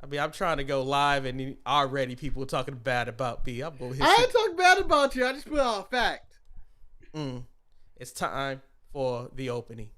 I mean, I'm trying to go live, and already people are talking bad about me. I'm going. I ain't talking bad about you. I just put out a fact. It's time for the opening.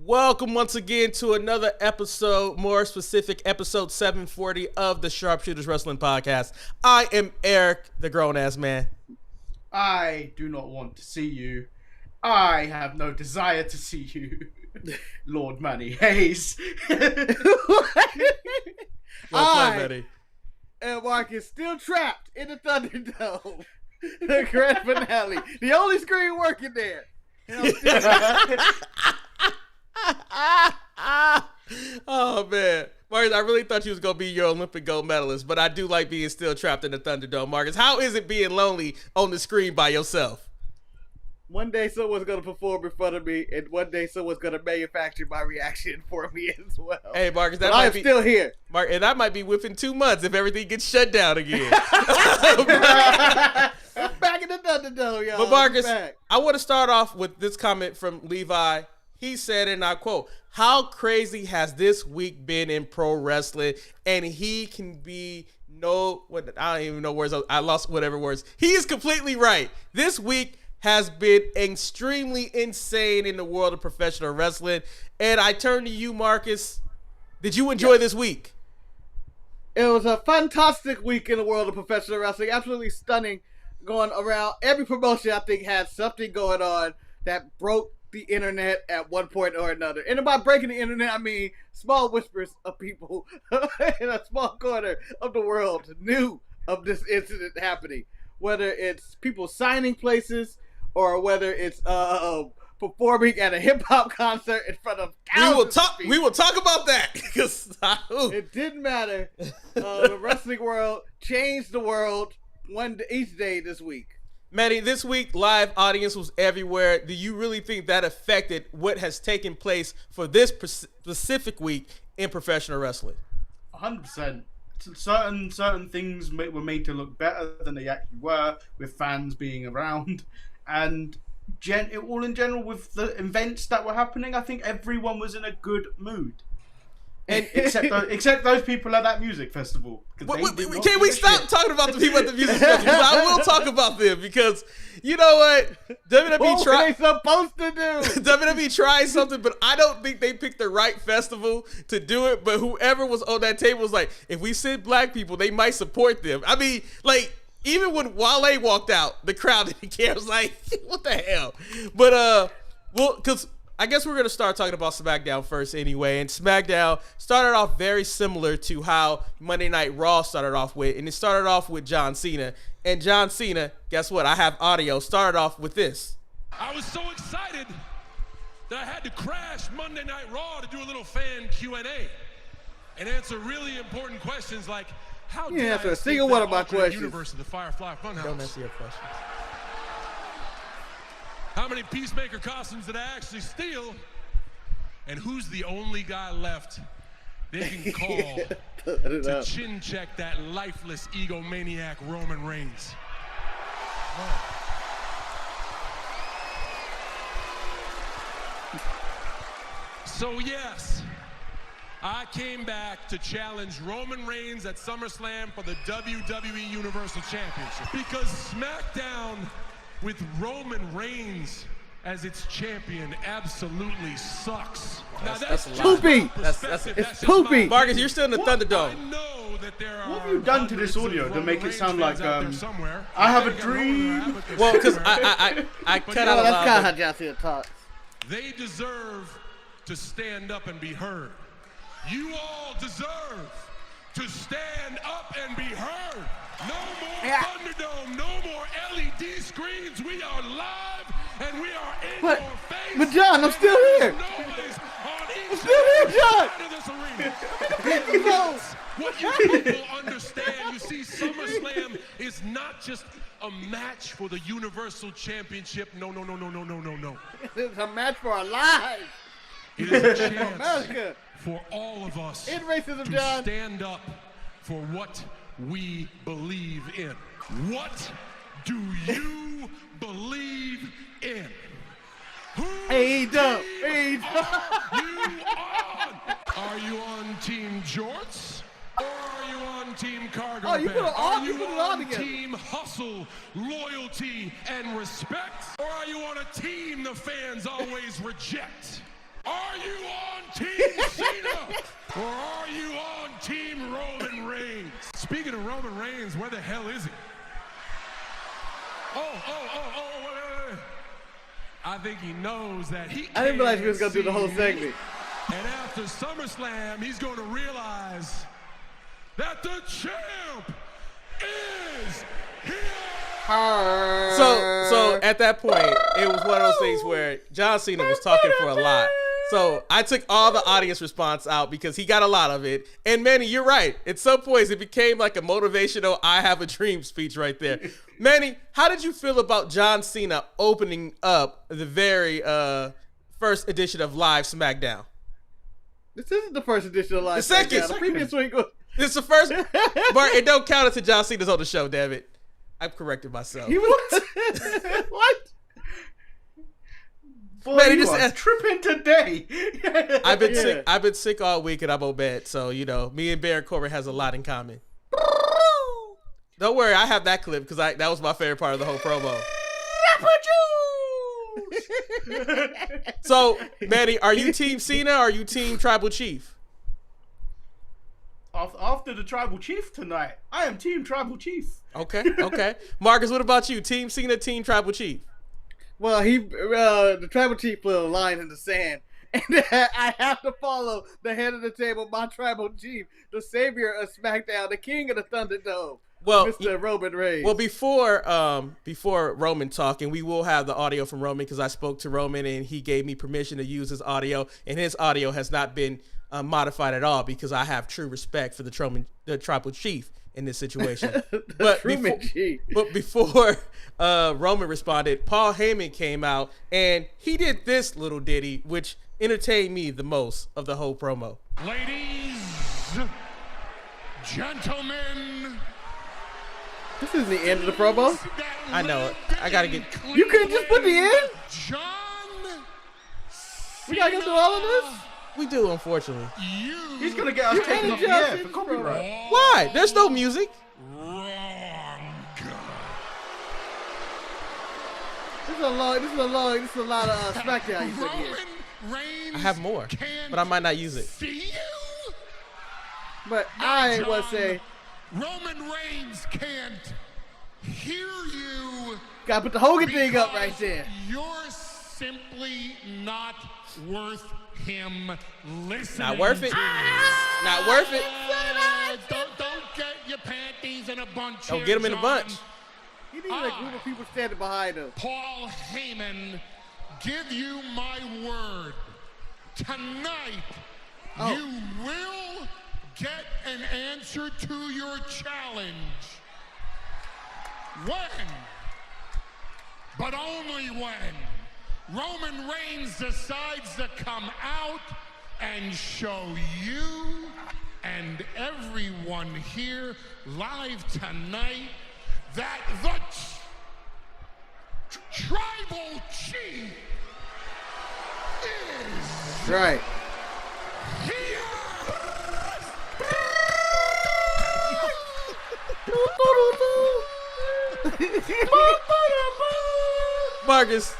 Welcome once again to another episode, more specific, episode 740 of the Sharpshooters Wrestling Podcast. I am Eric, the grown-ass man. I do not want to see you. I have no desire to see you. Lord Manny Hayes. I and Marcus still trapped in the Thunderdome. The grand finale. The only screen working there. Oh man, Marcus, I really thought you was gonna be your Olympic gold medalist, but I do like being still trapped in the Thunderdome. Marcus, how is it being lonely on the screen by yourself? One day someone's gonna perform in front of me, and one day someone's gonna manufacture my reaction for me as well. Hey Marcus, I'm still here. Mark, and that might be within 2 months if everything gets shut down again. I'm back in the Thunderdome, y'all. But Marcus, I want to start off with this comment from Levi. He said, and I quote, "How crazy has this week been in pro wrestling?" And he can be I don't even know words. I lost whatever words. He is completely right. This week has been extremely insane in the world of professional wrestling. And I turn to you, Marcus. Did you enjoy this week? It was a fantastic week in the world of professional wrestling. Absolutely stunning. Going around. Every promotion, I think, had something going on that broke the internet at one point or another. And by breaking the internet, I mean small whispers of people in a small corner of the world knew of this incident happening. Whether it's people signing places or whether it's performing at a hip-hop concert in front of thousands of people. We will talk about that. Because it didn't matter. The wrestling world changed the world each day this week. Manny, this week, live audience was everywhere. Do you really think that affected what has taken place for this specific week in professional wrestling? 100%. Certain things were made to look better than they actually were, with fans being around. And all in general, with the events that were happening, I think everyone was in a good mood. And except those people at that music festival. Can we stop talking about the people at the music festival? I will talk about them because you know what? WWE tried. What are they supposed to do? WWE tried something, but I don't think they picked the right festival to do it. But whoever was on that table was like, if we send black people, they might support them. I mean, like, even when Wale walked out, the crowd didn't care. I was like, what the hell? But because I guess we're going to start talking about SmackDown first anyway. And SmackDown started off very similar to how Monday Night Raw started off with. And it started off with John Cena. And John Cena, guess what? I have audio. Started off with this. I was so excited that I had to crash Monday Night Raw to do a little fan Q&A and answer really important questions like, how did I answer a single one of my questions. Universe of the Firefly Funhouse? Don't answer your questions. How many Peacemaker costumes did I actually steal? And who's the only guy left they can call to chin check that lifeless egomaniac Roman Reigns? Oh. So yes, I came back to challenge Roman Reigns at SummerSlam for the WWE Universal Championship because SmackDown with Roman Reigns as its champion absolutely sucks. That's poopy. It's poopy. Marcus, you're still in the Thunderdome. I know that there are what have you done to this audio to make it sound like I have a dream? Well, because I cut out a lot. That's kind of how John Cena talks. They deserve to stand up and be heard. You all deserve to stand up and be heard. No more Thunderdome, no more screens. We are live and we are in But- your face. but John, I'm still here. Noise on each I'm still here, John. side of this arena. What you people understand, you see, SummerSlam is not just a match for the Universal Championship. No. It's a match for our lives. It is a chance America. for all of us In racism, to John. stand up for what we believe in. What do you believe in? AEW. You on? Are you on Team Jorts? Or are you on Team Cargo Oh, you put it Pants? all- Are you you put it all on together. Team Hustle, Loyalty, and Respect? Or are you on a team the fans always reject? Are you on Team Cena? Or are you on Team Roman Reigns? Speaking of Roman Reigns, where the hell is he? Wait. I think he knows that he I didn't realize we was can't gonna do the whole see segment. And after SummerSlam, he's going to realize that the champ is here. So at that point, it was one of those things where John Cena was talking for a lot. So I took all the audience response out because he got a lot of it. And Manny, you're right. At some points, it became like a motivational "I have a dream" speech right there. Manny, how did you feel about John Cena opening up the very first edition of Live SmackDown? This isn't the first edition of Live The second. SmackDown. The previous week was... This is the first. Bart, it don't count until John Cena's on the show, damn it. I've corrected myself. He was... What? Boy, Man, he you just are said- tripping today. I've been Yeah. sick. I've been sick all week, and I'm on bed. So me and Baron Corbin has a lot in common. Don't worry, I have that clip because that was my favorite part of the whole promo. So, Manny, are you Team Cena or are you Team Tribal Chief? After the Tribal Chief tonight, I am Team Tribal Chief. Okay. Marcus, what about you? Team Cena, Team Tribal Chief? Well, the tribal chief put a line in the sand, and I have to follow the head of the table, my tribal chief, the savior of SmackDown, the king of the Thunderdome, Mr. Roman Reigns. Well, before Roman talking, we will have the audio from Roman because I spoke to Roman and he gave me permission to use his audio, and his audio has not been modified at all because I have true respect for the tribal chief in this situation. But before Roman responded, Paul Heyman came out and he did this little ditty, which entertained me the most of the whole promo. Ladies, gentlemen. This is the end of the promo. I know it. I gotta get. You couldn't just put the end? John. We gotta go through all of this? We do, unfortunately. He's gonna get us taken off the air for copyright. Why? There's no music. Wrong. This is a lot of SmackDown you said here. Roman Reigns I have more, can't but I might not use it. see you. But I John, would say, Roman Reigns can't hear you. gotta put the Hogan thing up right there. You're simply not worth him listening. Not worth it. Not worth it. Don't get your panties in a bunch. Don't here, get them in a John. bunch. He needs a group of people standing behind him. Paul Heyman, give you my word. Tonight, you will get an answer to your challenge. When, but only when, Roman Reigns decides to come out and show you and everyone here live tonight that the tribal chief is Right. here. Marcus,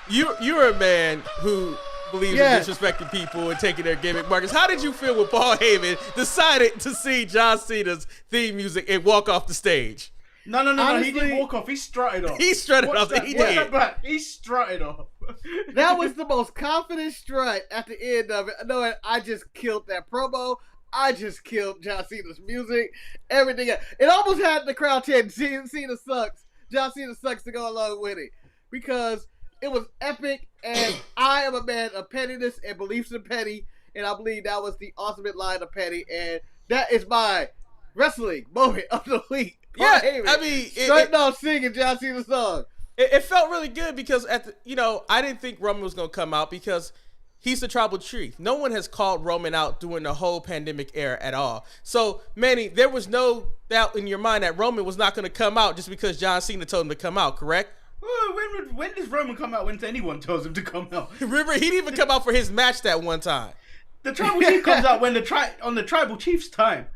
you're a man who believes in disrespecting people and taking their gimmick. Marcus, how did you feel when Paul Heyman decided to see John Cena's theme music and walk off the stage? No. Honestly, He didn't walk off. He strutted off. He strutted off. He Watch did. that back. He strutted off. That was the most confident strut at the end of it. Knowing I just killed that promo. I just killed John Cena's music. Everything else. It almost had the crowd chanting, Cena sucks. John Cena sucks to go along with it because it was epic, and I am a man of pettiness and beliefs in petty, and I believe that was the ultimate line of petty, and that is my wrestling moment of the week. Yeah, Heyman, I mean, starting off singing John Cena's song. It felt really good because I didn't think Roman was gonna come out because he's the tribal chief. No one has called Roman out during the whole pandemic era at all. So, Manny, there was no doubt in your mind that Roman was not gonna come out just because John Cena told him to come out, correct? When does Roman come out when anyone tells him to come out? Remember, he didn't even come out for his match that one time. The tribal chief comes out when on the tribal chief's time.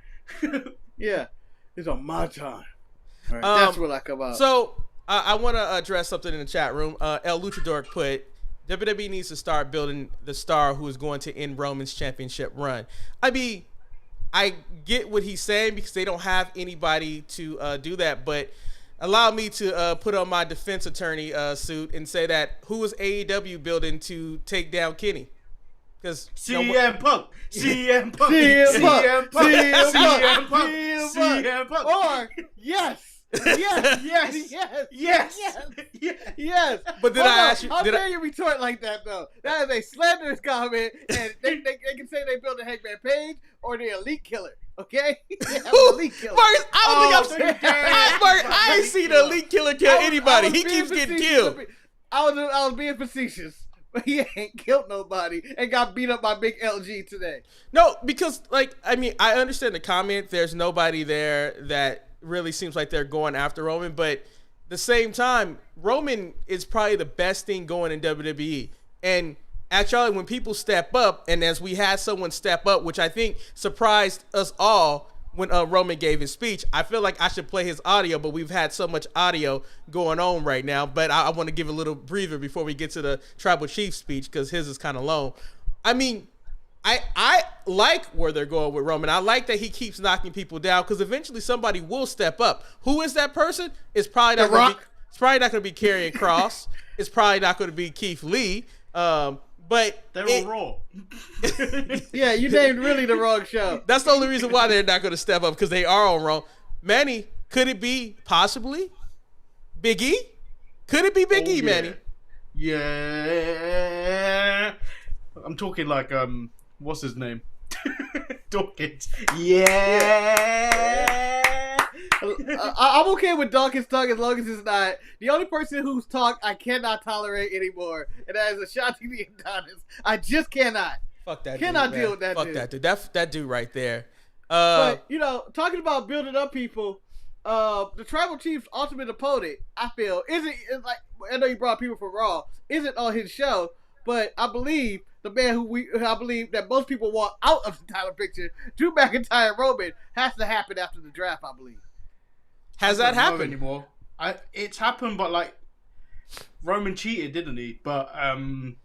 Yeah, it's on my time. Right, that's when I come out. So I want to address something in the chat room. El Luchador put, WWE needs to start building the star who is going to end Roman's championship run. I mean, I get what he's saying because they don't have anybody to do that, but allow me to put on my defense attorney suit and say that who is AEW building to take down Kenny? Because CM Punk. CM Punk. Or yes. But did I ask you? How dare you retort like that though? That is a slanderous comment, and they can say they built a Hangman Page or the Elite Killer. Okay, Elite Killer. Marcus, I ain't seen the Elite Killer kill anybody. He keeps getting killed. I was being facetious. But he ain't killed nobody and got beat up by Big LG today. No, because, I understand the comment. There's nobody there that really seems like they're going after Roman. But at the same time, Roman is probably the best thing going in WWE. And actually, when people step up, and as we had someone step up, which I think surprised us all when Roman gave his speech, I feel like I should play his audio, but we've had so much audio going on right now. But I want to give a little breather before we get to the Tribal Chief speech because his is kind of long. I mean, I like where they're going with Roman. I like that he keeps knocking people down because eventually somebody will step up. Who is that person? It's probably not going to be Karrion Kross. It's probably not going to be Keith Lee. But they're on Raw. Yeah, you named really the wrong show. That's the only reason why they're not going to step up because they are on Raw. Manny, could it be possibly Big E? Could it be Big E, Manny? Yeah. I'm talking like what's his name? Dawkins. Yeah. I'm okay with Dawkins' talk as long as it's not the only person whose talk I cannot tolerate anymore, and that is Ashanti the Adonis. I just cannot. Fuck that. Cannot dude, deal with that. Fuck dude. that dude. That dude right there. But talking about building up people, the Tribal Chief's ultimate opponent, I feel, isn't like I know you brought people from Raw, isn't on his show, but I believe the man I believe that most people want out of the title picture, Drew McIntyre Roman, has to happen after the draft. I believe. Has that happened anymore? It's happened, but like Roman cheated, didn't he? But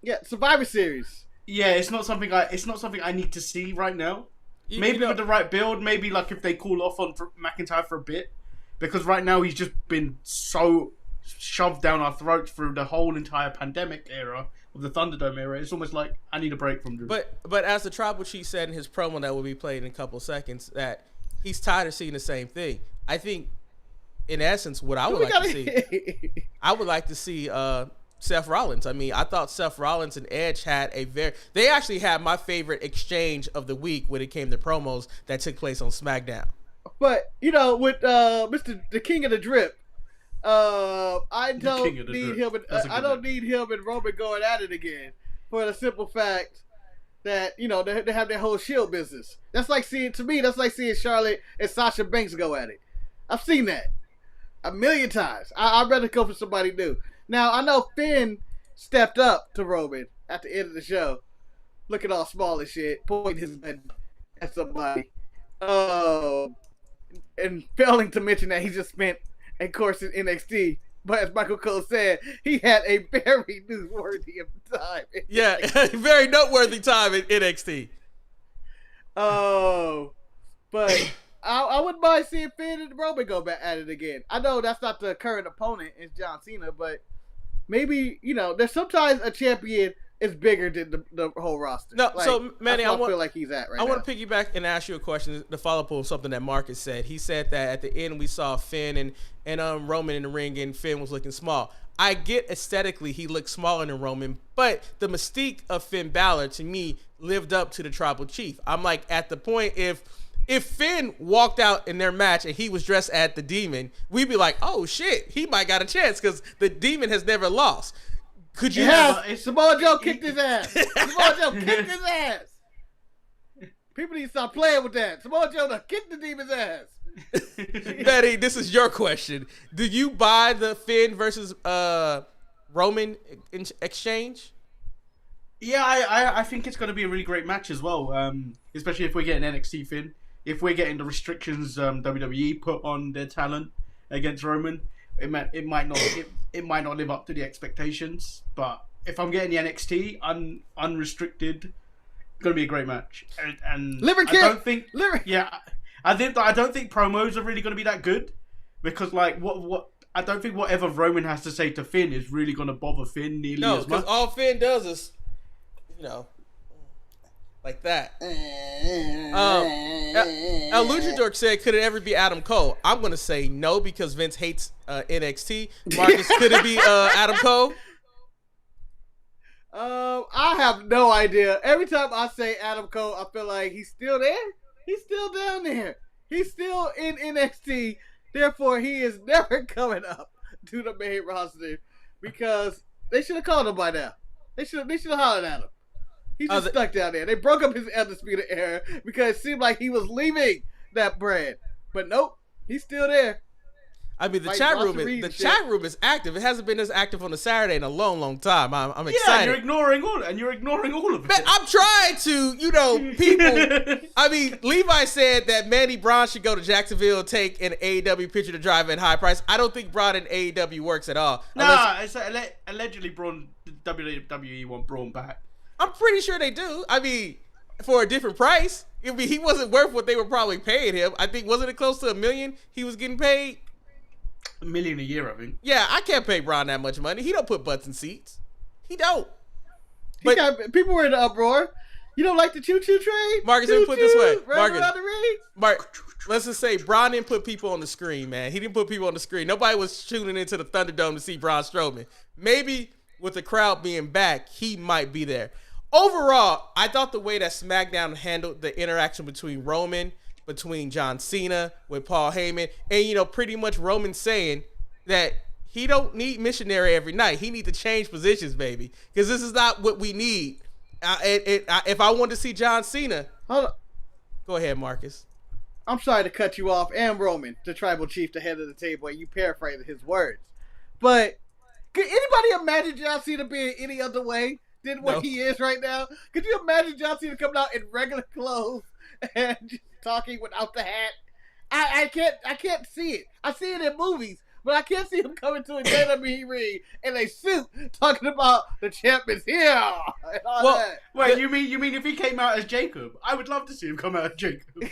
yeah, Survivor Series. Yeah, it's not something I need to see right now. Maybe with the right build, maybe like if they cool off on McIntyre for a bit, because right now he's just been so shoved down our throats through the whole entire pandemic era of the Thunderdome era. It's almost like I need a break from Drew. But as the Tribal Chief said in his promo that will be played in a couple of seconds, that he's tired of seeing the same thing. I think. In essence, what I would like to see, I would like to see Seth Rollins. I mean, I thought Seth Rollins and Edge had they actually had my favorite exchange of the week when it came to promos that took place on SmackDown. But, with the King of the Drip, I don't need him and Roman going at it again for the simple fact that, they have their whole Shield business. That's like seeing Charlotte and Sasha Banks go at it. I've seen that a million times. I'd rather go for somebody new. Now, I know Finn stepped up to Roman at the end of the show, looking all small and shit, pointing his gun at somebody. And failing to mention that he just spent a course in NXT. But as Michael Cole said, he had a very newsworthy time. Yeah, very noteworthy time in NXT. Oh, but... I wouldn't mind seeing Finn and Roman go back at it again. I know that's not the current opponent, it's John Cena, but maybe, there's sometimes a champion is bigger than the whole roster. No, so Manny, I feel like he's at right now. I want to piggyback and ask you a question to follow up on something that Marcus said. He said that at the end we saw Finn and Roman in the ring, and Finn was looking small. I get aesthetically he looked smaller than Roman, but the mystique of Finn Balor to me lived up to the Tribal Chief. I'm like, at the point, if Finn walked out in their match and he was dressed as the Demon, we'd be like, oh shit, he might got a chance because the Demon has never lost. Could you have Samoa Joe kicked his ass? Samoa Joe kicked his ass. People need to stop playing with that. Samoa Joe done kicked the Demon's ass. Betty, this is your question. Do you buy the Finn versus Roman exchange? Yeah, I think it's going to be a really great match as well. Especially if we're getting NXT Finn, if we're getting the restrictions WWE put on their talent against Roman, it might not live up to the expectations. But if I'm getting the NXT unrestricted, it's going to be a great match. And Liver kick. I don't think promos are really going to be that good because like what I don't think whatever Roman has to say to Finn is really going to bother Finn nearly as much. No, because all Finn does is, like that. El Luchador said, could it ever be Adam Cole? I'm going to say no because Vince hates NXT. Marcus, could it be Adam Cole? I have no idea. Every time I say Adam Cole, I feel like he's still there. He's still down there. He's still in NXT. Therefore, he is never coming up to the main roster because they should have called him by now. They should have hollered at him. He's just stuck down there. They broke up his Undisputed Era because it seemed like he was leaving that brand. But nope, he's still there. I mean, the chat room is active. It hasn't been as active on a Saturday in a long, long time. I'm excited. Yeah, you're ignoring all of it. Man, I'm trying to, people. I mean, Levi said that Manny Braun should go to Jacksonville and take an AEW pitcher to drive in high price. I don't think Braun in AEW works at all. It's allegedly Braun, WWE want Braun back. I'm pretty sure they do. I mean, for a different price. I mean, he wasn't worth what they were probably paying him. I think, wasn't it close to $1 million he was getting paid? $1 million a year, I think. Yeah, I can't pay Braun that much money. He don't put butts in seats. He don't. People were in the uproar. You don't like the choo-choo train? Marcus, let me put it this way. Marcus, let's just say Braun didn't put people on the screen, man. He didn't put people on the screen. Nobody was tuning into the Thunderdome to see Braun Strowman. Maybe with the crowd being back, he might be there. Overall, I thought the way that SmackDown handled the interaction between Roman, between John Cena, with Paul Heyman, and, pretty much Roman saying that he don't need missionary every night. He need to change positions, baby, because this is not what we need. If I want to see John Cena, hold on. Go ahead, Marcus. I'm sorry to cut you off, and Roman, the Tribal Chief, the head of the table, and you paraphrased his words. But could anybody imagine John Cena being any other way than what he is right now? Could you imagine John Cena coming out in regular clothes and just talking without the hat? I can't see it. I see it in movies, but I can't see him coming to a WWE ring in a suit talking about the champ is here and all that. Wait, you mean if he came out as Jacob? I would love to see him come out as Jacob. No,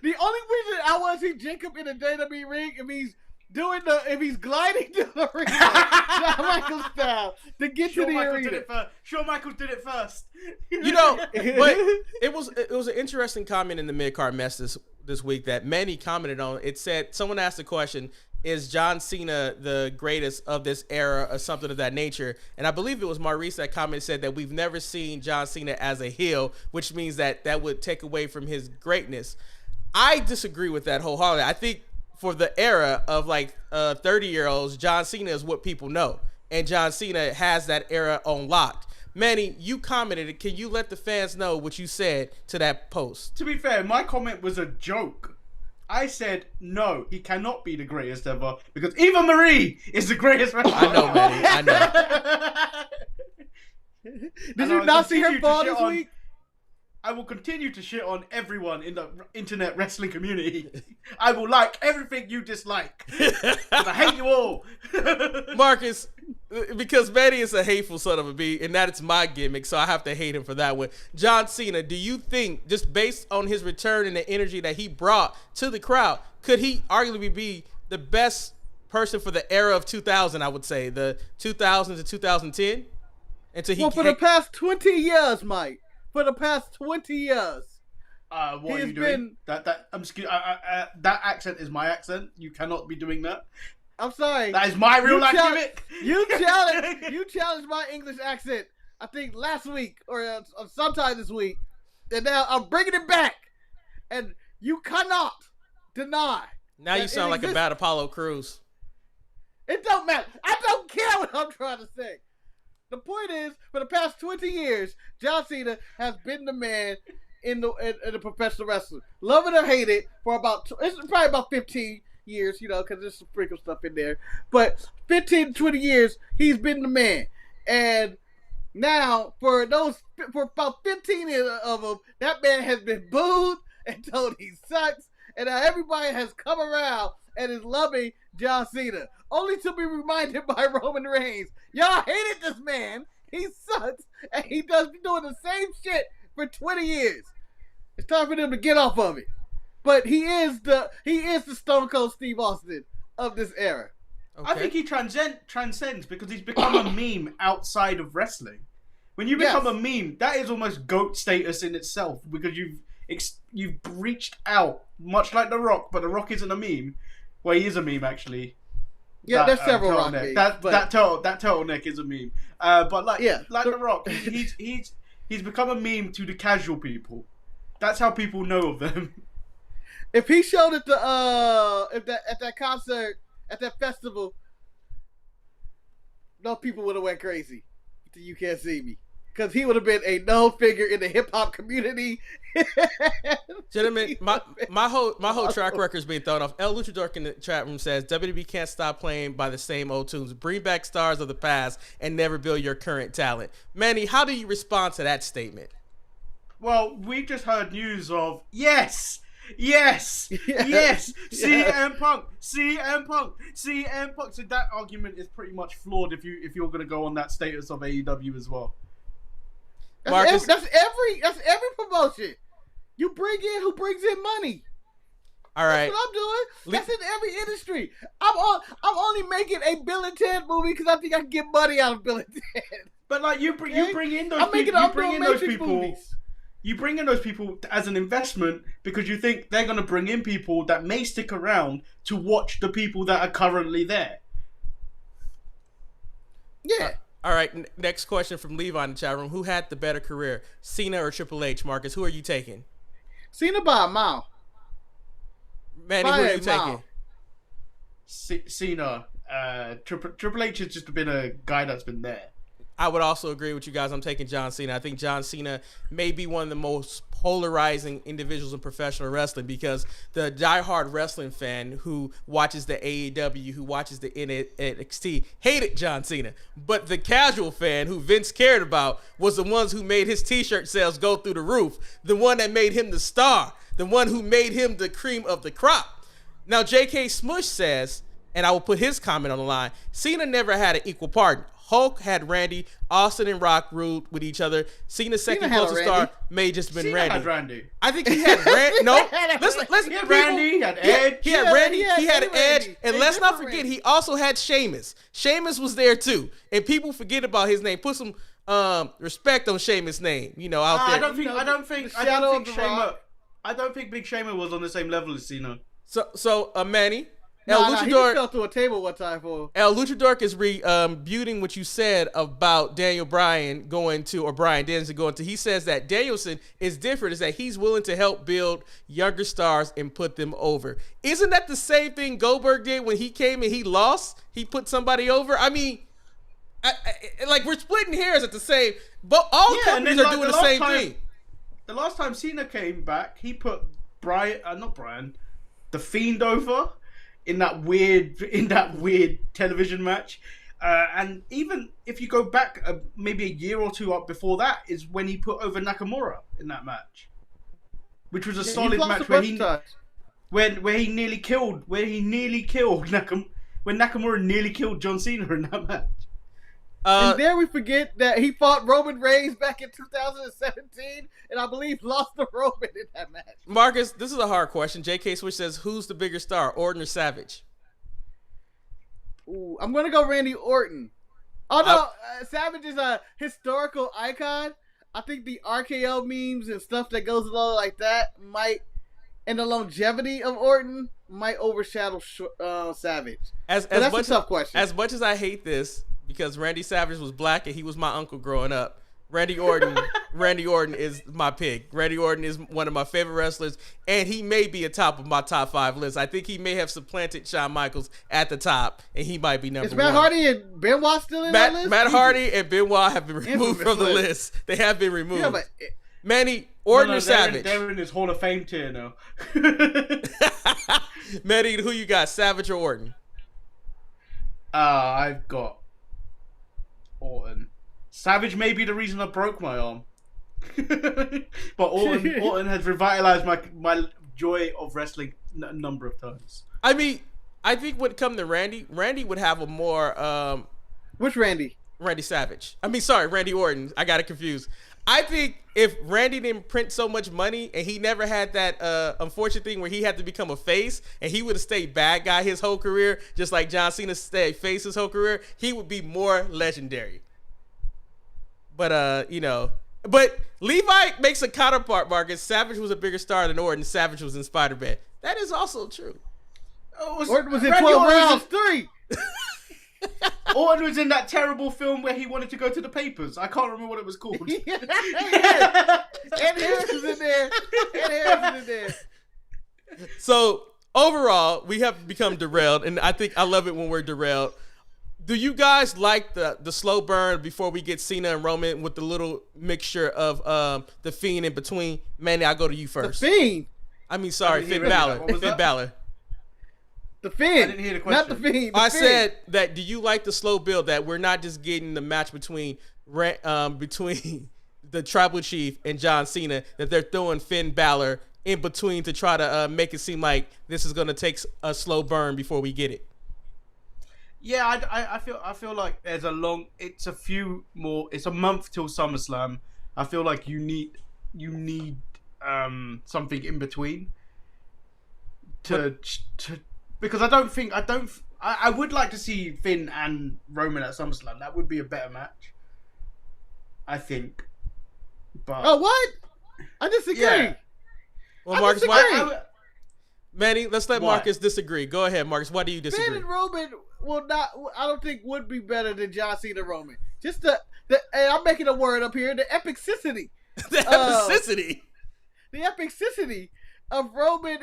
the only reason I want to see Jacob in a WWE ring if he's gliding to the ring, Shawn Michaels style, to get to the arena. Shawn Michaels did it first. But it was an interesting comment in the mid-card mess this week that Manny commented on. It said, someone asked the question, is John Cena the greatest of this era or something of that nature? And I believe it was Maurice that commented, said that we've never seen John Cena as a heel, which means that would take away from his greatness. I disagree with that wholeheartedly. I think for the era of 30-year-olds, John Cena is what people know. And John Cena has that era on lock. Manny, you commented. Can you let the fans know what you said to that post? To be fair, my comment was a joke. I said, no, he cannot be the greatest ever because Eva Marie is the greatest wrestler. I know, Manny. I know. Did you not see her fall this week? I will continue to shit on everyone in the internet wrestling community. I will like everything you dislike. I hate you all. Marcus, because Manny is a hateful son of a bee, and that is my gimmick, so I have to hate him for that one. John Cena, do you think, just based on his return and the energy that he brought to the crowd, could he arguably be the best person for the era of 2000, I would say, the 2000 to 2010? Until he Well, for the past 20 years, Mike. For the past 20 years. What are you doing? That accent is my accent. You cannot be doing that. I'm sorry. That is my real life gimmick. You challenged my English accent, I think last week or sometime this week. And now I'm bringing it back. And you cannot deny. Now you sound like a bad Apollo Crews. It don't matter. I don't care what I'm trying to say. The point is, for the past 20 years, John Cena has been the man in the professional wrestling. Love it or hate it, for it's probably about 15 years, because there's some sprinkle stuff in there. But 15 to 20 years, he's been the man. And now, for about 15 of them, that man has been booed and told he sucks. And now everybody has come around and is loving John Cena. Only to be reminded by Roman Reigns, y'all hated this man. He sucks. And he does be doing the same shit for 20 years. It's time for them to get off of it. But he is the Stone Cold Steve Austin of this era. Okay. I think he transcends because he's become a meme outside of wrestling. When you become a meme, that is almost GOAT status in itself because you've reached out, much like The Rock, but The Rock isn't a meme. Well, he is a meme actually. Yeah, there's several Rock memes. That turtleneck is a meme. But like The Rock, he's become a meme to the casual people. That's how people know of them. If he showed it at that concert, at that festival, no people would have went crazy. You can't see me. Because he would have been a known figure in the hip hop community. Gentlemen, my whole track record is being thrown off. El Luchador in the chat room says WWE can't stop playing by the same old tunes. Bring back stars of the past and never build your current talent. Manny, how do you respond to that statement? Well, we just heard news of yes. CM Punk. So that argument is pretty much flawed if you're going to go on that status of AEW as well. That's every promotion. You bring in who brings in money. All right. That's what I'm doing. That's in every industry. I'm only making a Bill and Ted movie because I think I can get money out of Bill and Ted. But like you bring in those people. You bring in those people. Movies. You bring in those people as an investment because you think they're going to bring in people that may stick around to watch the people that are currently there. Yeah. All right. Next question from Levi in the chat room. Who had the better career, Cena or Triple H? Marcus, who are you taking? Cena by a mile. Manny, who are you taking? Cena. Triple H has just been a guy that's been there. I would also agree with you guys. I'm taking John Cena. I think John Cena may be one of the most polarizing individuals in professional wrestling because the diehard wrestling fan who watches the AEW, who watches the NXT, hated John Cena. But the casual fan who Vince cared about was the ones who made his t-shirt sales go through the roof, the one that made him the star, the one who made him the cream of the crop. Now, J.K. Smush says, and I will put his comment on the line, Cena never had an equal partner. Hulk had Randy, Austin and Rock ruled with each other. Cena's second closest star may just been Cena Randy. Had Randy. I think he had Randy. No, let's he had Randy. He had Edge. He had Randy. He had Edge. Randy. And let's not forget, he also had Sheamus. Sheamus was there too, and people forget about his name. Put some respect on Sheamus' name. Out there. I don't think Big Sheamus was on the same level as Cena. So Manny. He just fell through a table one time for. El Luchador is rebuting what you said about Daniel Bryan Brian Danielson going to. He says that Danielson is different, is that he's willing to help build younger stars and put them over. Isn't that the same thing Goldberg did when he came and he lost? He put somebody over. I mean, we're splitting hairs at the same, but all companies are doing the same thing. The last time Cena came back, he put The Fiend over. In that weird television match, and even if you go back maybe a year or two up before that, is when he put over Nakamura in that match, which was a solid match where he nearly killed Nakamura nearly killed John Cena in that match. And there we forget that he fought Roman Reigns back in 2017, and I believe lost to Roman in that match. Marcus, this is a hard question. J.K. Switch says, who's the bigger star, Orton or Savage? Ooh, I'm going to go Randy Orton. Oh no, Savage is a historical icon. I think the RKO memes and stuff that goes along like that might, and the longevity of Orton might overshadow Savage. That's a tough question. As much as I hate this, because Randy Savage was black and he was my uncle growing up, Randy Orton is my pick. Randy Orton is one of my favorite wrestlers, and he may be atop of my top 5 list. I think he may have supplanted Shawn Michaels at the top, and he might be number 1. Is Matt Hardy and Benoit still in that list? Matt Hardy and Benoit have been removed from the list. They have been removed. Yeah, but Manny, Orton or Savage? They're in his Hall of Fame tier now. Manny, who you got, Savage or Orton? I've got Orton. Savage may be the reason I broke my arm. But Orton has revitalized my joy of wrestling a number of times. I mean, I think when it comes to Randy would have a more... Which Randy? Randy Savage. I mean, sorry, Randy Orton. I got it confused. I think if Randy didn't print so much money and he never had that unfortunate thing where he had to become a face and he would have stayed bad guy his whole career, just like John Cena stayed face his whole career, he would be more legendary. But, but Levi makes a counterpart, Marcus. Savage was a bigger star than Orton. Savage was in Spider-Man. That is also true. Orton was in 12 rounds 3. Orton was in that terrible film where he wanted to go to the papers. I can't remember what it was called. And Harris is in there. So, overall, we have become derailed, and I think I love it when we're derailed. Do you guys like the slow burn before we get Cena and Roman with the little mixture of the Fiend in between? Manny, I'll go to you first. The Fiend? I mean, sorry, Finn Balor. Finn Balor. The Fiend. I didn't hear the question. Not the Fiend. I said that, do you like the slow build that we're not just getting the match between the Tribal Chief and John Cena, that they're throwing Finn Balor in between to try to make it seem like this is going to take a slow burn before we get it? Yeah, I feel like there's it's a month till SummerSlam. I feel like you need something in between to because I would like to see Finn and Roman at SummerSlam. That would be a better match, I think. But what? I disagree. Yeah. Well, Marcus, Manny, let's let Marcus disagree. Go ahead, Marcus. Why do you disagree? Finn and Roman I don't think would be better than John Cena Roman. Just and I'm making a word up here, the epicity. The epicity. The epicity of Roman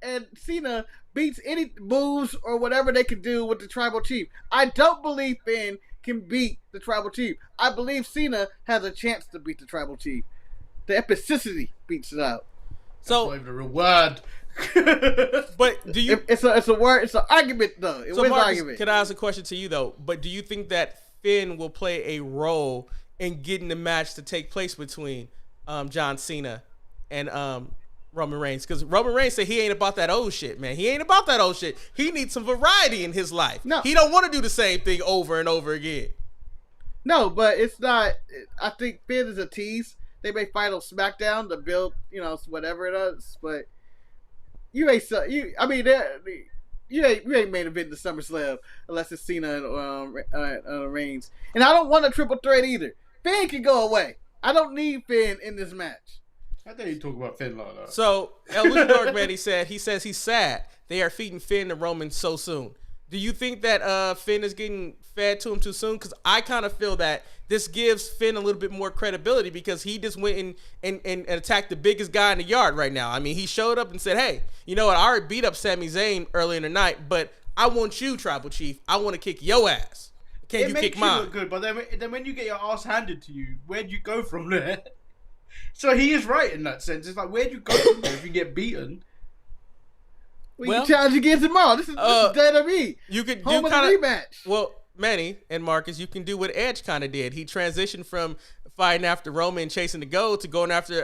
and Cena beats any moves or whatever they can do with the Tribal Chief. I don't believe Finn can beat the Tribal Chief. I believe Cena has a chance to beat the Tribal Chief. The epicity beats it out. So, that's not even a real word. But do you? It's a word. It's an argument, though. It was Marcus, argument. Can I ask a question to you though? But do you think that Finn will play a role in getting the match to take place between John Cena and Roman Reigns? Because Roman Reigns said he ain't about that old shit, man. He ain't about that old shit. He needs some variety in his life. No, he don't want to do the same thing over and over again. No, but it's not. I think Finn is a tease. They may fight on SmackDown to build, whatever it is, but. You ain't main event the SummerSlam unless it's Cena and Reigns. And I don't want a triple threat either. Finn can go away. I don't need Finn in this match. I think you talk about Finn like that. So El Luchador man, he says he's sad they are feeding Finn and Roman so soon. Do you think that Finn is getting fed to him too soon? Because I kind of feel that this gives Finn a little bit more credibility because he just went and attacked the biggest guy in the yard right now. I mean, he showed up and said, hey, you know what? I already beat up Sami Zayn early in the night, but I want you, Tribal Chief. I want to kick your ass. Can you kick mine? It makes you look good, but then when you get your ass handed to you, where'd you go from there? So he is right in that sense. It's like, where'd you go from there if you get beaten? Well, you challenge again tomorrow. This is WWE. You could home do of the rematch. Well, Manny and Marcus, you can do what Edge kind of did. He transitioned from fighting after Roman and chasing the gold to going after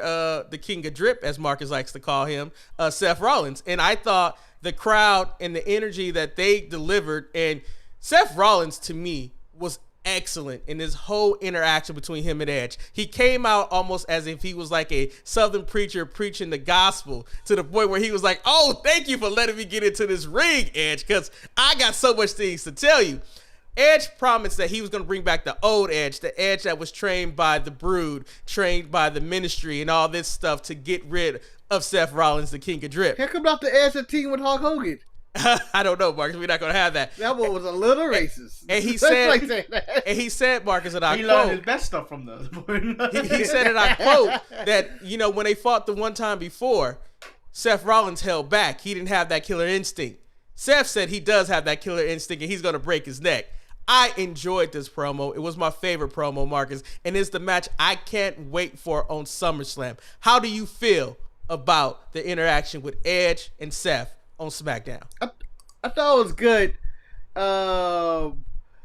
the King of Drip, as Marcus likes to call him, Seth Rollins. And I thought the crowd and the energy that they delivered, and Seth Rollins to me was excellent in this whole interaction between him and Edge. He came out almost as if he was like a Southern preacher preaching the gospel, to the point where he was like, oh, thank you for letting me get into this ring, Edge, because I got so much things to tell you. Edge promised that he was going to bring back the old Edge, the Edge that was trained by the Brood, trained by the Ministry, and all this stuff to get rid of Seth Rollins, the King of Drip. Here come out the Edge that team with Hulk Hogan. I don't know, Marcus. We're not going to have that. That one was a little racist. And he said, Marcus, and I He quote, learned his best stuff from the. he said, and I quote, that, when they fought the one time before, Seth Rollins held back. He didn't have that killer instinct. Seth said he does have that killer instinct, and he's going to break his neck. I enjoyed this promo. It was my favorite promo, Marcus, and it's the match I can't wait for on SummerSlam. How do you feel about the interaction with Edge and Seth on SmackDown? I thought it was good.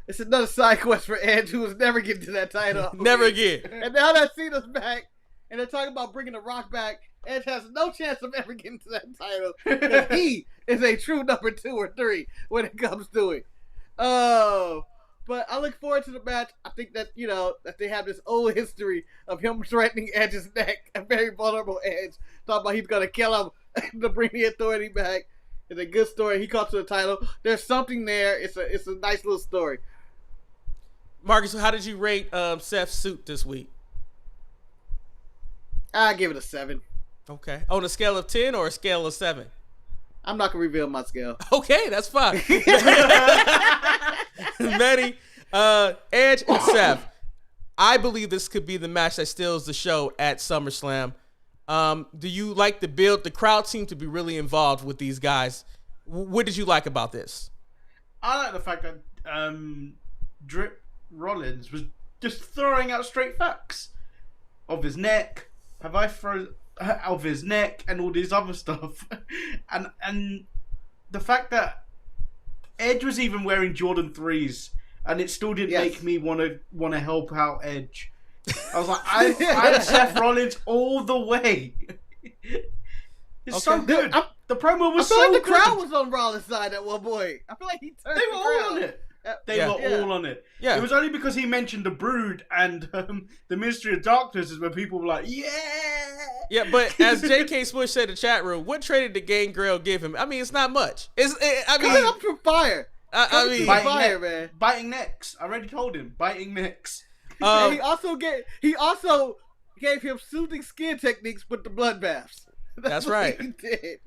It's another side quest for Edge, who was never getting to that title. Never again. And now that Cena's back, and they're talking about bringing The Rock back, Edge has no chance of ever getting to that title because he is a true number 2 or 3 when it comes to it. But I look forward to the match. I think that, that they have this old history of him threatening Edge's neck, a very vulnerable Edge, talking about he's going to kill him to bring the Authority back. It's a good story. He caught to the title. There's something there. It's a nice little story. Marcus, how did you rate Seth's suit this week? I give it a 7. Okay. On a scale of 10 or a scale of 7? I'm not going to reveal my scale. Okay, that's fine. Manny, Edge and Seth. I believe this could be the match that steals the show at SummerSlam. Do you like the build? The crowd seemed to be really involved with these guys. What did you like about this? I like the fact that Drip Rollins was just throwing out straight facts of his neck. Of his neck and all this other stuff, and the fact that Edge was even wearing Jordan 3s, and it still didn't make me want to help out Edge. I was like, I'm Seth Rollins all the way. It's so good. The promo was so good. I feel like the crowd was on Rollins' side at one point. I feel like he turned. They were all on it. They were all on it. Yeah. It was only because he mentioned the Brood and the Ministry of Darkness is where people were like, yeah. Yeah, but as J.K. Smush said in the chat room, what trade did Gangrel give him? I mean, it's not much. Coming up from fire. Man. Biting necks. I already told him. Biting necks. And he also gave him soothing skin techniques with the bloodbaths. That's right. He did.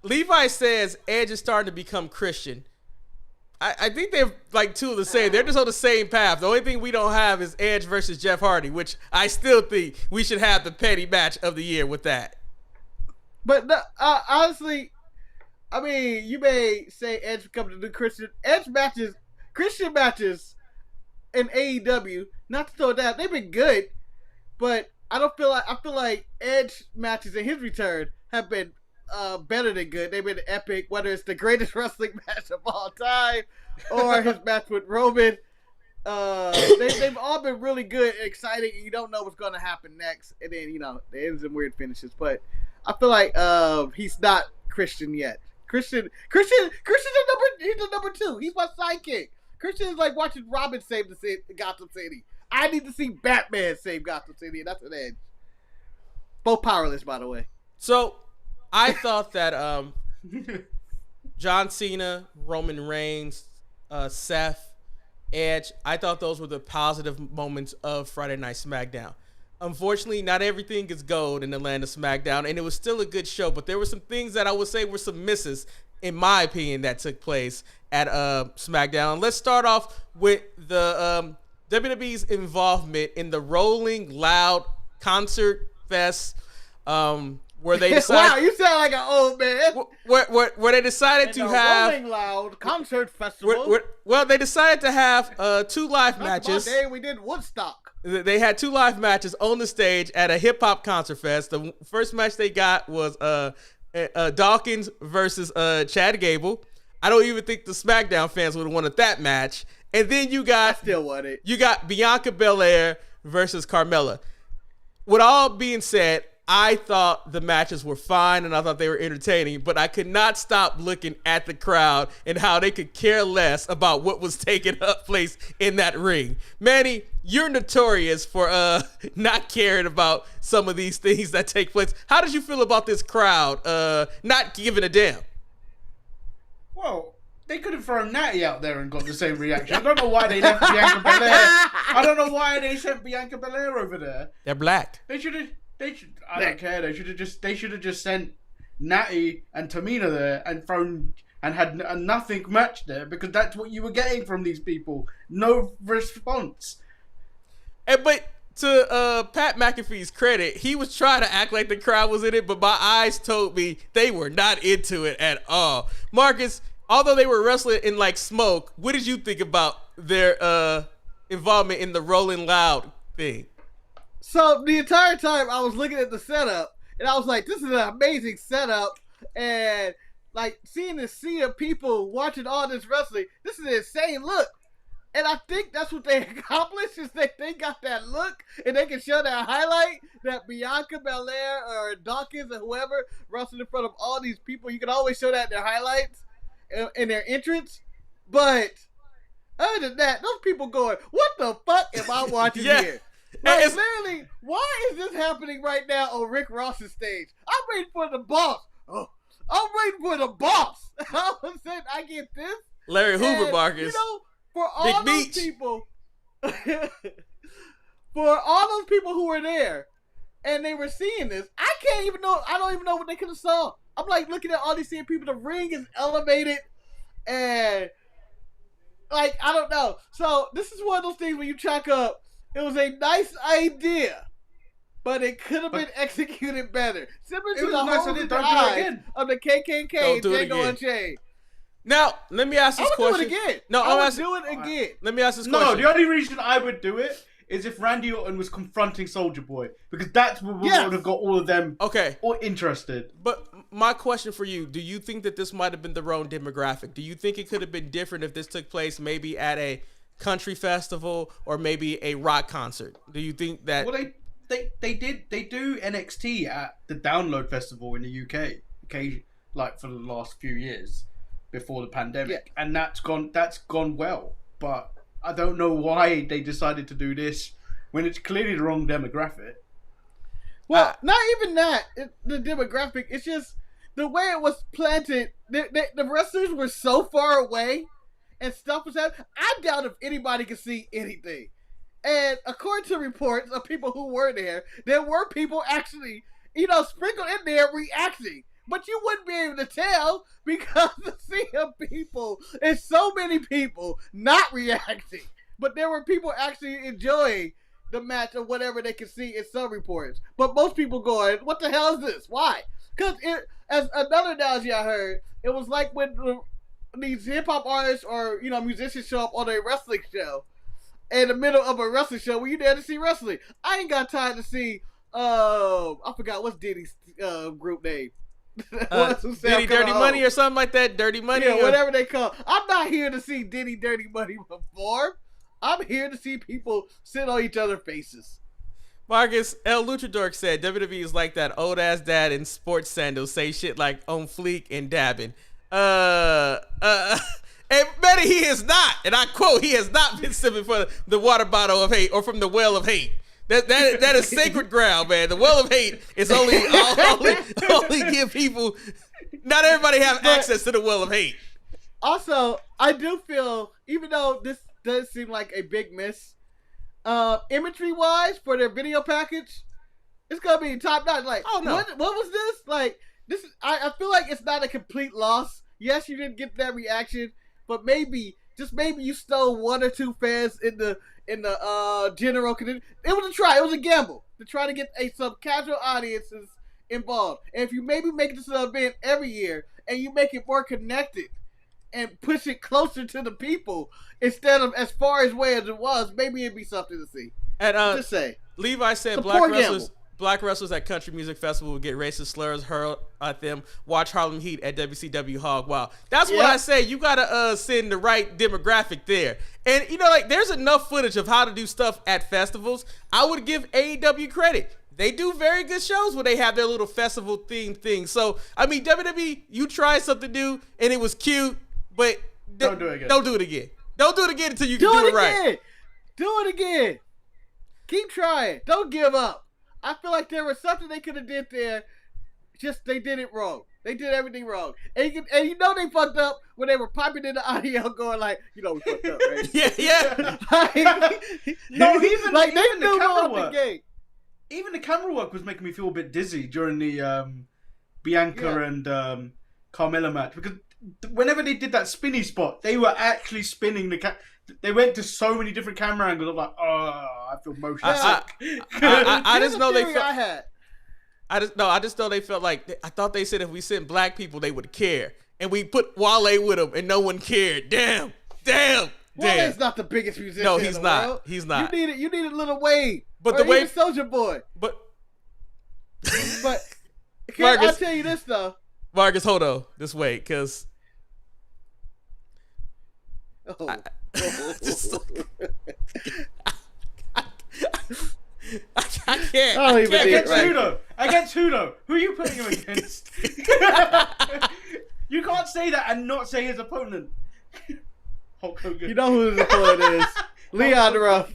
Levi says Edge is starting to become Christian. I think they're like two of the same. They're just on the same path. The only thing we don't have is Edge versus Jeff Hardy, which I still think we should have the petty match of the year with that. But honestly, I mean, you may say Edge becomes the new Christian. Christian matches in AEW, not to throw it down, they've been good, but I feel like Edge matches in his return have been better than good. They've been epic, whether it's the greatest wrestling match of all time or his match with Roman. They've all been really good and exciting, and you don't know what's going to happen next. And then, there is some weird finishes, but I feel like he's not Christian yet. Christian's the number 2. He's my sidekick. Christian is like watching Robin save the Gotham City. I need to see Batman save Gotham City, and that's an Edge. Both powerless, by the way. So, I thought that John Cena, Roman Reigns, Seth, Edge, I thought those were the positive moments of Friday Night SmackDown. Unfortunately, not everything is gold in the land of SmackDown, and it was still a good show, but there were some things that I would say were some misses, in my opinion, that took place at SmackDown. Let's start off with the WWE's involvement in the Rolling Loud concert fest, where they decided. Wow, you sound like an old man. Where they decided to have Rolling Loud concert festival. Well, they decided to have 2 live matches. Day we did Woodstock. They had 2 live matches on the stage at a hip hop concert fest. The first match they got was Dawkins versus Chad Gable. I don't even think the SmackDown fans would have wanted that match. And then I still want it. You got Bianca Belair versus Carmella. With all being said, I thought the matches were fine and I thought they were entertaining, but I could not stop looking at the crowd and how they could care less about what was taking place in that ring. Manny, you're notorious for not caring about some of these things that take place. How did you feel about this crowd not giving a damn? Well, They could have thrown Natty out there and got the same reaction. I don't know why they left Bianca Belair. I don't know why they sent Bianca Belair over there. They're black. They should. I don't care. They should have just sent Natty and Tamina there and thrown and had nothing match there, because that's what you were getting from these people. No response. But to Pat McAfee's credit, he was trying to act like the crowd was in it, but my eyes told me they were not into it at all. Marcus, although they were wrestling in like smoke, what did you think about their involvement in the Rolling Loud thing? So the entire time I was looking at the setup, and I was like, this is an amazing setup, and like seeing this sea of people watching all this wrestling, this is an insane look. And I think that's what they accomplished, is that they got that look, and they can show that highlight that Bianca Belair or Dawkins or whoever wrestled in front of all these people. You can always show that in their highlights, in their entrance. But other than that, those people going, what the fuck am I watching here? Like, literally, why is this happening right now on Rick Ross's stage? I'm waiting for the boss. Oh, I'm waiting for the boss. All of a sudden, I get this. Larry Hoover, Marcus. You know, for all those people, for all those people who were there, and they were seeing this, I don't even know what they could have saw. I'm like looking at all these same people. The ring is elevated, and like, I don't know. So this is one of those things where you chalk up, it was a nice idea, but it could have been executed better. Similar to the whole eyes of the KKK, Django Unchained. Now, let me ask this question. I would do it again. No, I would do it again. Let me ask this question. No, the only reason I would do it is if Randy Orton was confronting Soulja Boy, because that's what would have got all of them all interested. But my question for you, do you think that this might have been the wrong demographic? Do you think it could have been different if this took place maybe at a country festival or maybe a rock concert? Do you think that... Well, they do NXT at the Download Festival in the UK, like for the last few years before the pandemic, and that's gone well. But I don't know why they decided to do this when it's clearly the wrong demographic. Well, not even that. The demographic. It's just the way it was planted. The wrestlers were so far away, and stuff was happening. I doubt if anybody could see anything. And according to reports of people who were there were people actually, sprinkled in there reacting. But you wouldn't be able to tell because the sea of people is so many people not reacting. But there were people actually enjoying the match or whatever they could see in some reports. But most people going, what the hell is this? Why? Because as another analogy I heard, it was like when these hip-hop artists or, musicians show up on a wrestling show in the middle of a wrestling show where you there to see wrestling. I ain't got time to see, I forgot what's Diddy's group name. Diddy Dirty Money or something like that. Dirty Money. Yeah, whatever they call. I'm not here to see Diddy Dirty Money perform. I'm here to see people sit on each other's faces. Marcus, El Luchador said WWE is like that old ass dad in sports sandals say shit like on fleek and dabbing. And better he is not, and I quote, he has not been sipping from the water bottle of hate or from the well of hate. That is sacred ground, man. The well of hate is only give people. Not everybody have access to the well of hate. Also, I do feel, even though this does seem like a big miss, imagery wise for their video package, it's gonna be top notch. Like, oh no, what was this? Like, this is. I feel like it's not a complete loss. Yes, you didn't get that reaction, but maybe, just maybe, you stole one or two fans in the general condition. It was a try. It was a gamble to try to get some casual audiences involved. And if you maybe make this an event every year and you make it more connected and push it closer to the people instead of as far away as it was, maybe it'd be something to see. And just say, Levi said black wrestlers at Country Music Festival would get racist slurs hurled at them. Watch Harlem Heat at WCW Hog Wild. That's what I say. You gotta send the right demographic there. And there's enough footage of how to do stuff at festivals. I would give AEW credit. They do very good shows when they have their little festival themed thing. So I mean, WWE, you tried something new and it was cute, but don't do it again. Don't do it again. Don't do it again until you can do it right. Do it again. Keep trying. Don't give up. I feel like there was something they could have did there, just they did it wrong. They did everything wrong. And you know they fucked up when they were piping in the audio going like, we fucked up, right? Yeah. No, even like even they the knew camera off the work. gate. Even the camera work was making me feel a bit dizzy during the Bianca and Carmella match, because whenever they did that spinny spot, they were actually spinning the They went to so many different camera angles. I'm like, I feel motion sick. I just know they felt. I just know they felt like, I thought they said if we sent black people, they would care. And we put Wale with them, and no one cared. Damn. Wale's not the biggest musician. No, he's in the not. world. He's not. You needed Lil Wayne. But the way Soulja Boy. But I'll tell you this though. Marcus, hold on. Just wait, because I can't. I don't even need it right. Against who though? Who are you putting him against? You can't say that and not say his opponent. Hulk Hogan. You know who his opponent is. Leon Ruff.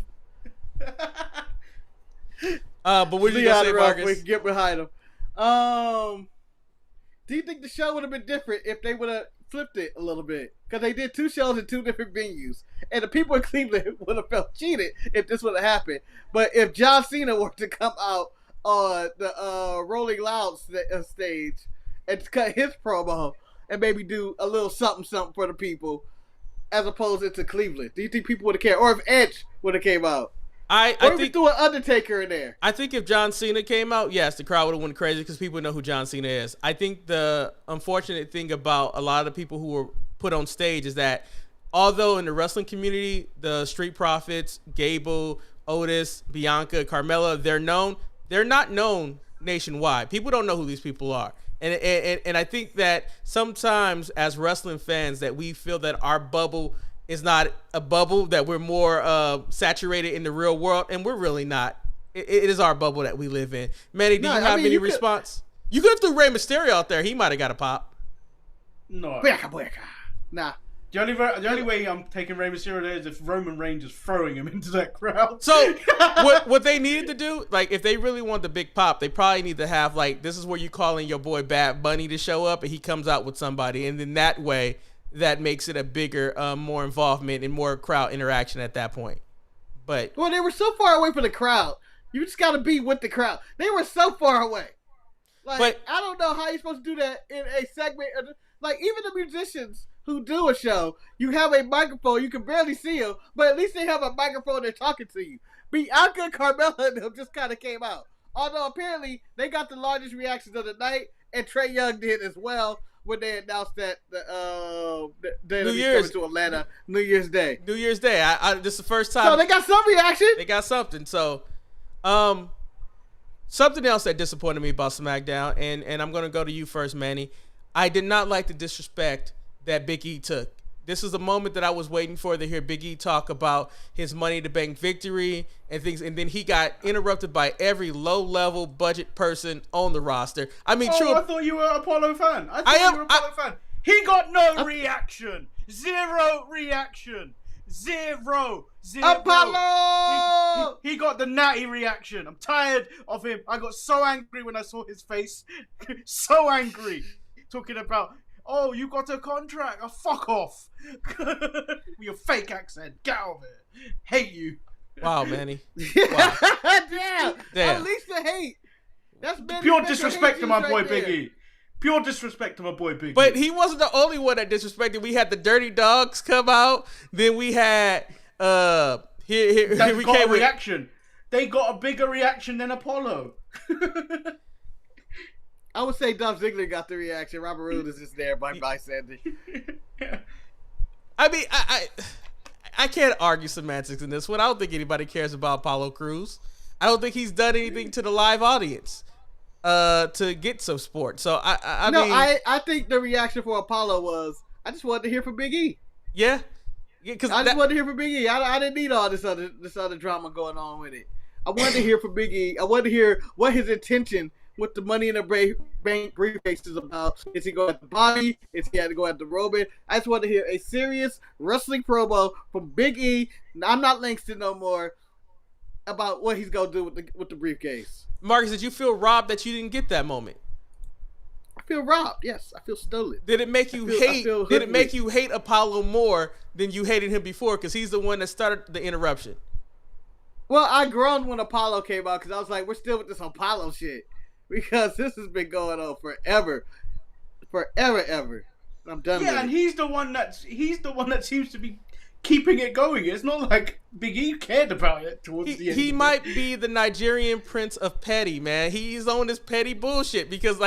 But what did you say, Marcus? We can get behind him. Do you think the show would have been different if they would have flipped it a little bit? Because they did 2 shows in 2 different venues. And the people in Cleveland would have felt cheated if this would have happened. But if John Cena were to come out on the Rolling Loud stage and cut his promo and maybe do a little something for the people as opposed to Cleveland, do you think people would have cared? Or if Edge would have came out? I think think threw an Undertaker in there. I think if John Cena came out, yes, the crowd would have went crazy because people know who John Cena is. I think the unfortunate thing about a lot of the people who were put on stage is that although in the wrestling community, the Street Profits, Gable, Otis, Bianca, Carmella, they're not known nationwide. People don't know who these people are. And I think that sometimes as wrestling fans that we feel that our bubble is not a bubble, that we're more saturated in the real world, and we're really not. It is our bubble that we live in. Manny, do you have any response? You could have threw Rey Mysterio out there. He might have got a pop. No. Nah. The only way I'm taking Rey Mysterio there is if Roman Reigns is throwing him into that crowd. So what they needed to do, like if they really want the big pop, they probably need to have like, this is where you calling your boy Bad Bunny to show up and he comes out with somebody, and then that way that makes it a bigger, more involvement and more crowd interaction at that point. But they were so far away from the crowd. You just got to be with the crowd. They were so far away. Like, I don't know how you're supposed to do that in a segment. Like, even the musicians who do a show, you have a microphone. You can barely see them, but at least they have a microphone. They're talking to you. Bianca and Carmella and them just kind of came out. Although, apparently, they got the largest reactions of the night, and Trae Young did as well when they announced that they're coming to Atlanta New Year's Day. This is the first time. So they got some reaction. They got something. So, something else that disappointed me about SmackDown, and I'm going to go to you first, Manny. I did not like the disrespect that Big E took. This is a moment that I was waiting for, to hear Big E talk about his Money to Bank victory and things, and then he got interrupted by every low-level budget person on the roster. I mean, true. I thought you were an Apollo fan. I thought you were an Apollo fan. He got no reaction. Zero reaction. Zero. Apollo! He got the natty reaction. I'm tired of him. I got so angry when I saw his face. So angry. Talking about, oh, you got a contract. Oh, fuck off. With your fake accent. Get out of it. Hate you. Wow, Manny. Wow. Damn. At least the hate. That's pure disrespect to my boy Big E. Pure disrespect to my boy Big E. But he wasn't the only one that disrespected. We had the Dirty Dogs come out. Then we had here we got came a reaction. They got a bigger reaction than Apollo. I would say Dolph Ziggler got the reaction. Robert Roode is just there by Sandy. I mean, I can't argue semantics in this one. I don't think anybody cares about Apollo Crews. I don't think he's done anything to the live audience to get some support. So I think the reaction for Apollo was, I just wanted to hear from Big E. Yeah, because I just wanted to hear from Big E. I didn't need all this other drama going on with it. I wanted to hear from Big E. I wanted to hear what his intention with the Money in the Bank briefcase is about. Is he going at the Bobby? Is he had to go at the Roman? I just want to hear a serious wrestling promo from Big E. I'm not Langston no more, about what he's gonna do with the briefcase. Marcus, did you feel robbed that you didn't get that moment? feel robbed. Yes, I feel stolen. Did it make you hate? Did it make you hate Apollo more than you hated him before? Because he's the one that started the interruption. Well, I groaned when Apollo came out because I was like, we're still with this Apollo shit. Because this has been going on forever. Ever. I'm done with it. Yeah, and he's the one that seems to be keeping it going. It's not like Big E cared about it towards the end. He might be the Nigerian Prince of Petty, man. He's on this petty bullshit because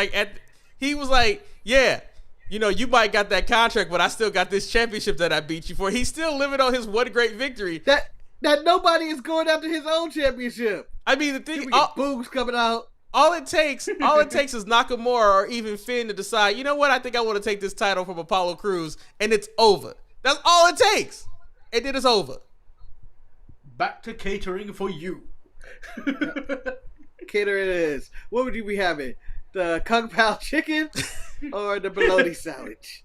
he was like, yeah, you might got that contract, but I still got this championship that I beat you for. He's still living on his one great victory. That nobody is going after his own championship. I mean, the thing, Boogs coming out. All it takes is Nakamura or even Finn to decide, you know what, I think I want to take this title from Apollo Crews, and it's over. That's all it takes. And then it's over. Back to catering for you. Catering it is. What would you be having? The Kung Pao chicken or the bologna sandwich?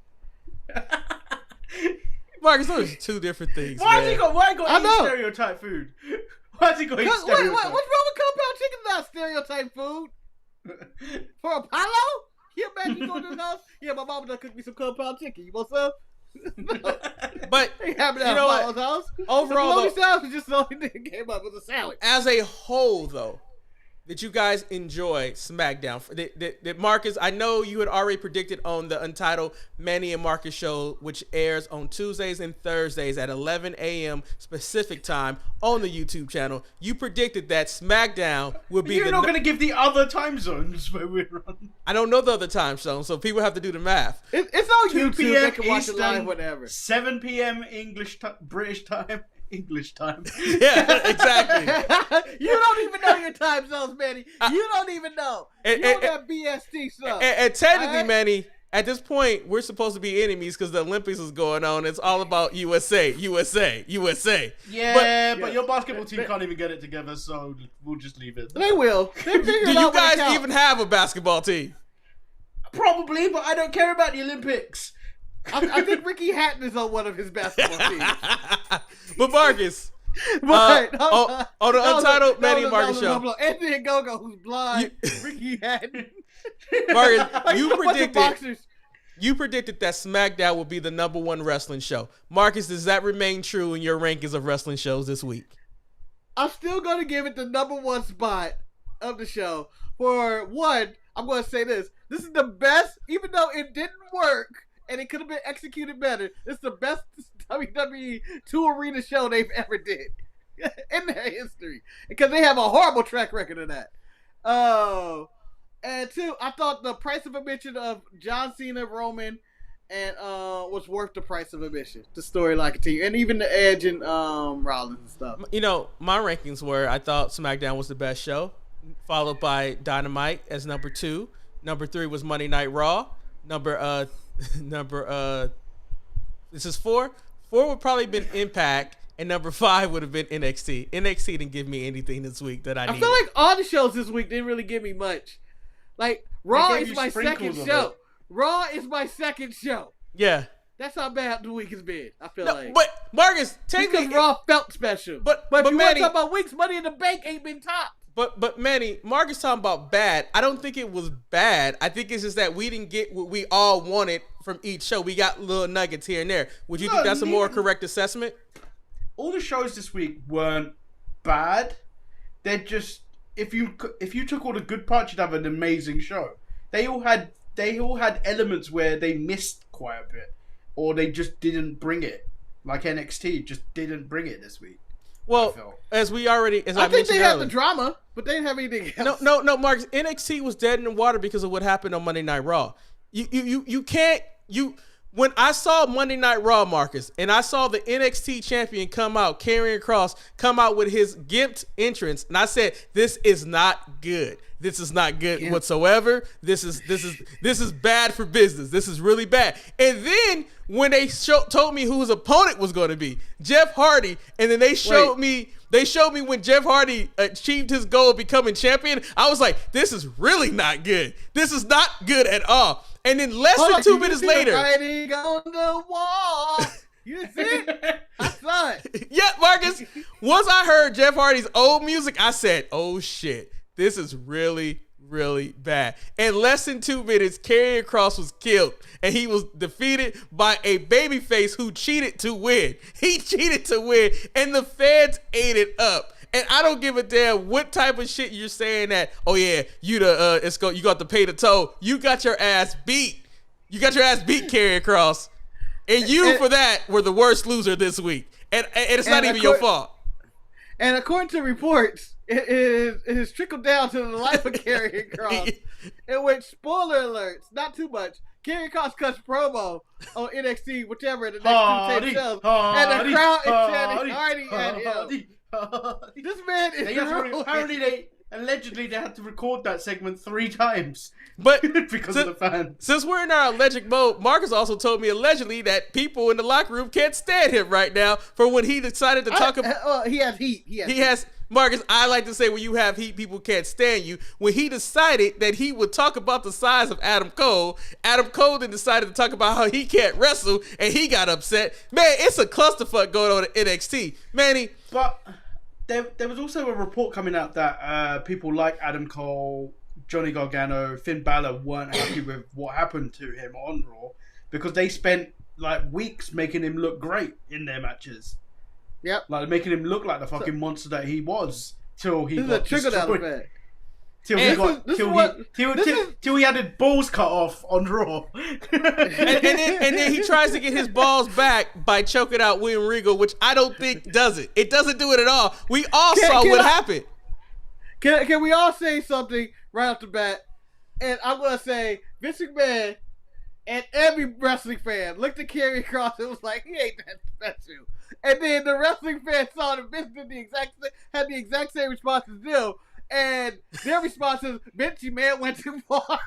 Marcus, those are two different things. Why man. is he going to eat stereotype food? Why is he going to eat stereotype? What's wrong with Kung Pao chicken? Not stereotype food. For Apollo? Yeah, man, you go to his house? Yeah, my mama done cooked me some Kung Pao chicken. You want some? No. But ain't happening at Apollo's house. Overall, the bologna sandwich just the only thing that came up with a sandwich. As a whole, though, did you guys enjoy SmackDown? Did Marcus, I know you had already predicted on the Untitled Manny and Marcus show, which airs on Tuesdays and Thursdays at 11 a.m. Pacific time on the YouTube channel. You predicted that SmackDown would be You're not going to give the other time zones where we're on. I don't know the other time zones, so people have to do the math. It's on 2 YouTube. p.m. They can watch Eastern, it live, whatever. 7 p.m. British time. English time. Yeah, exactly. You don't even know your time zones, Manny. You don't even know. You don't have BST stuff. And technically, Manny, at this point, we're supposed to be enemies because the Olympics is going on. It's all about USA. Yeah, but your basketball team can't even get it together, so we'll just leave it. They will. Do you guys even have a basketball team? Probably, but I don't care about the Olympics. I think Ricky Hatton is on one of his basketball teams. But Marcus, on the Untitled Manny and Marcus show, Anthony Gogo, who's blind, Ricky Hatton. Marcus, you predicted that SmackDown would be the #1 wrestling show. Marcus, does that remain true in your rankings of wrestling shows this week? I'm still going to give it the #1 spot of the show. For one, I'm going to say this. This is the best, even though it didn't work, and it could have been executed better. It's the best WWE 2-arena show they've ever did in their history. Because they have a horrible track record of that. And two, I thought the price of admission of John Cena, Roman, and was worth the price of admission. The storyline continued. And even the Edge and Rollins and stuff. My rankings were, I thought SmackDown was the best show, followed by Dynamite as #2. #3 was Monday Night Raw. This is 4. 4 would probably been Impact, and #5 would have been NXT. NXT didn't give me anything this week that I needed. I feel like all the shows this week didn't really give me much. Like, Raw is my second show. Raw is my second show. Yeah. That's how bad the week has been, I feel like. But, Marcus, because Raw felt special. But if you want to talk about weeks, Money in the Bank ain't been topped. But Manny, Marcus talking about bad. I don't think it was bad. I think it's just that we didn't get what we all wanted from each show. We got little nuggets here and there. Would you think that's a more correct assessment? All the shows this week weren't bad. They're just, if you took all the good parts, you'd have an amazing show. They all had elements where they missed quite a bit, or they just didn't bring it. Like NXT just didn't bring it this week. Well, I think they had the drama, but they didn't have anything else. No, Marcus. NXT was dead in the water because of what happened on Monday Night Raw. When I saw Monday Night Raw, Marcus, and I saw the NXT champion come out, Karrion Kross, come out with his gimped entrance, and I said, "This is not good. This is not good whatsoever. This is bad for business. This is really bad." And then when they told me who his opponent was going to be, Jeff Hardy, and then they showed me when Jeff Hardy achieved his goal of becoming champion, I was like, "This is really not good. This is not good at all." And then less than 2 minutes later, writing on the wall. You see it? I saw it. Yeah, Marcus. Once I heard Jeff Hardy's old music, I said, "Oh shit, this is really, really bad. In less than 2 minutes, Karrion Kross was killed, and he was defeated by a babyface who cheated to win. He cheated to win, and the fans ate it up. And I don't give a damn what type of shit you're saying that, oh yeah, you got to pay the toll. You got your ass beat. You got your ass beat, Karrion Kross. And for that, were the worst loser this week. And it's not even your fault. And according to reports, it has trickled down to the life of Karrion Kross, in which, spoiler alerts, not too much, Karrion Kross cuts promo on NXT, whichever, the next 2 tape shows, and the crowd is chanting Hardy at him. This man is apparently allegedly they had to record that segment 3 times. But because of the fans. Since we're in our alleged mode, Marcus also told me allegedly that people in the locker room can't stand him right now for when he decided to talk about. He has heat. He has Marcus. I like to say when you have heat, people can't stand you. When he decided that he would talk about the size of Adam Cole then decided to talk about how he can't wrestle, and he got upset. Man, it's a clusterfuck going on at NXT, Manny. But there was also a report coming out that people like Adam Cole, Johnny Gargano, Finn Balor weren't happy with what happened to him on Raw because they spent like weeks making him look great in their matches. Yep. Like making him look like the fucking monster that he was till he got destroyed. Till he had his balls cut off on Raw. and then he tries to get his balls back by choking out William Regal, which I don't think does it. It doesn't do it at all. We all saw what happened. Can we all say something right off the bat? And I'm going to say, Vince McMahon and every wrestling fan looked at Karrion Kross and was like, he ain't that special. And then the wrestling fans saw that Vince had the exact same response as them. And their response is, Vince, you man went too far.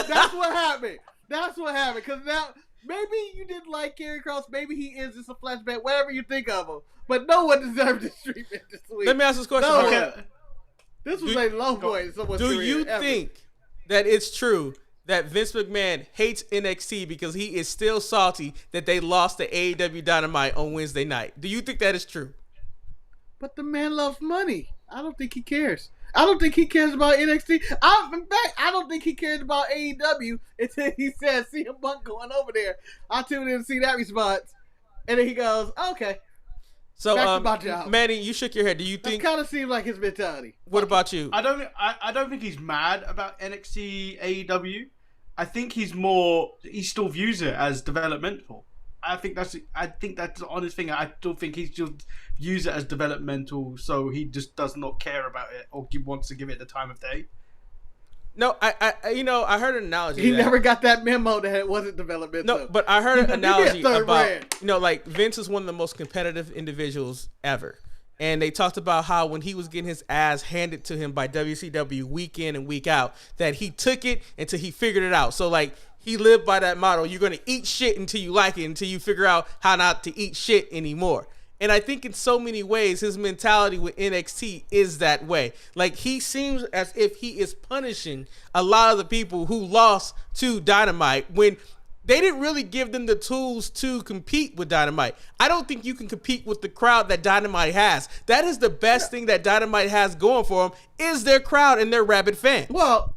That's what happened. Because now, maybe you didn't like Karrion Kross. Maybe he is just a flashback, whatever you think of him. But no one deserved this treatment this week. Let me ask this question. This was a low point in someone's career. Do you think that it's true that Vince McMahon hates NXT because he is still salty that they lost the AEW Dynamite on Wednesday night? Do you think that is true? But the man loves money. I don't think he cares. I don't think he cares about NXT. In fact, I don't think he cares about AEW until he says CM Punk going over there. I tuned in to see that response. And then he goes, okay. So, Manny, you shook your head. Do you think that kind of seems like his mentality? What about you? I don't think he's mad about NXT AEW. I think he still views it as developmental. I think that's the honest thing. I don't think he just views it as developmental, so he just does not care about it or wants to give it the time of day. No, I heard an analogy. He never got that memo that it wasn't developmental. No, but I heard an analogy about, like Vince is one of the most competitive individuals ever. And they talked about how when he was getting his ass handed to him by WCW week in and week out, that he took it until he figured it out. So, like, he lived by that motto, you're going to eat shit until you like it, until you figure out how not to eat shit anymore. And I think in so many ways, his mentality with NXT is that way. Like, he seems as if he is punishing a lot of the people who lost to Dynamite when they didn't really give them the tools to compete with Dynamite. I don't think you can compete with the crowd that Dynamite has. That is the best thing that Dynamite has going for them is their crowd and their rabid fans. Well,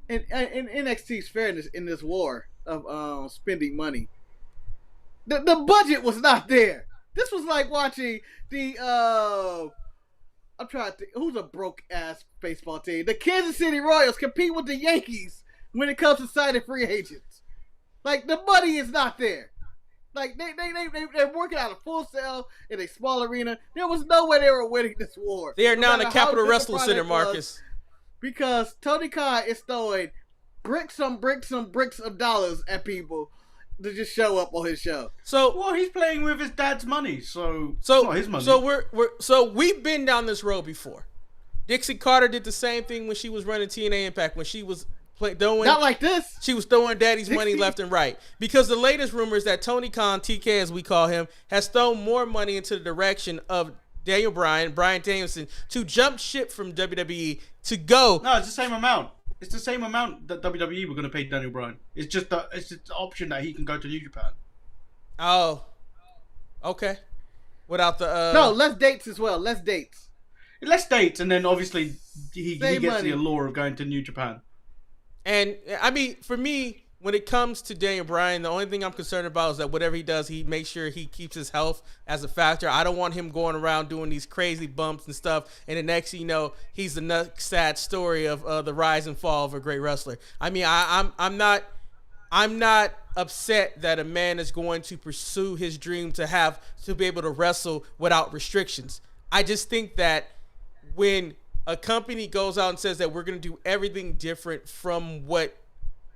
in NXT's fairness in this war of spending money, the budget was not there. This was like watching the I'm trying to think, who's a broke ass baseball team? The Kansas City Royals compete with the Yankees when it comes to signing free agents. Like, the money is not there. Like, they're working out a Full Sail in a small arena. There was no way they were winning this war. They are now in the Capitol Wrestling Center, Marcus. Because Tony Khan is throwing bricks of dollars at people to just show up on his show. Well, he's playing with his dad's money, so it's not his money. So we've been down this road before. Dixie Carter did the same thing when she was running TNA Impact, when she was not like this. She was throwing daddy's money left and right. Because the latest rumor is that Tony Khan, TK as we call him, has thrown more money into the direction of Daniel Bryan Danielson, to jump ship from WWE to go. No, it's the same amount. It's the same amount that WWE were going to pay Daniel Bryan. It's just the option that he can go to New Japan. Oh, okay. Without the no, less dates as well. Less dates. Less dates, and then obviously he Save gets money. the allure of going to New Japan. And I mean, for me, when it comes to Daniel Bryan, the only thing I'm concerned about is that whatever he does, he makes sure he keeps his health as a factor. I don't want him going around doing these crazy bumps and stuff, and the next thing you know, he's the next sad story of the rise and fall of a great wrestler. I mean, I'm not upset that a man is going to pursue his dream to be able to wrestle without restrictions. I just think that when a company goes out and says that we're going to do everything different from what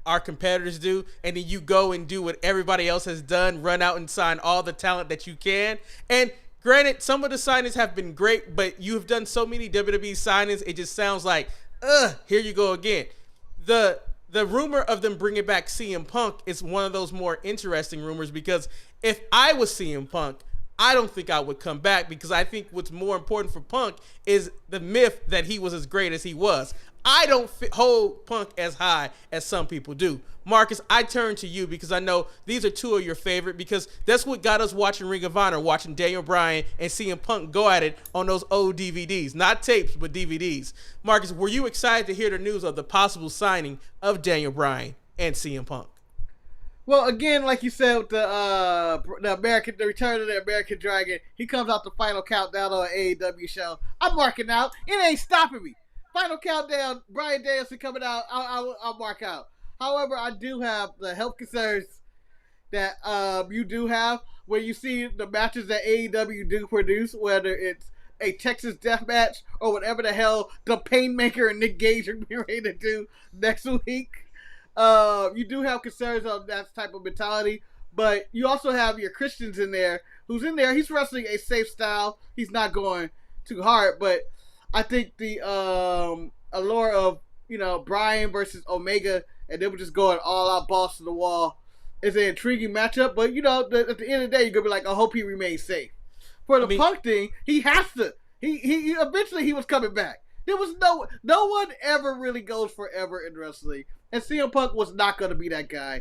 our competitors do, and then you go and do what everybody else has done, run out and sign all the talent that you can. And granted, some of the signings have been great, but you have done so many WWE signings, it just sounds like, here you go again. The rumor of them bringing back CM Punk is one of those more interesting rumors, because if I was CM Punk, I don't think I would come back, because I think what's more important for Punk is the myth that he was as great as he was. I don't hold Punk as high as some people do. Marcus, I turn to you because I know these are two of your favorite, because that's what got us watching Ring of Honor, watching Daniel Bryan and CM Punk go at it on those old DVDs. Not tapes, but DVDs. Marcus, were you excited to hear the news of the possible signing of Daniel Bryan and CM Punk? Well, again, like you said, with the return of the American Dragon, he comes out the final countdown on an AEW show. I'm marking out. It ain't stopping me. Final countdown, Bryan Danielson coming out. I'll mark out. However, I do have the health concerns that you do have when you see the matches that AEW do produce, whether it's a Texas death match or whatever the hell the Painmaker and Nick Gage are being ready to do next week. You do have concerns of that type of mentality, but you also have your Christians in there, who's in there. He's wrestling a safe style. He's not going too hard, but I think the allure of, Bryan versus Omega, and they were just going all out, balls to the wall, is an intriguing matchup. But at the end of the day, you're gonna be like, I hope he remains safe. For the Punk thing, he has to. He eventually he was coming back. There was no one ever really goes forever in wrestling, and CM Punk was not gonna be that guy.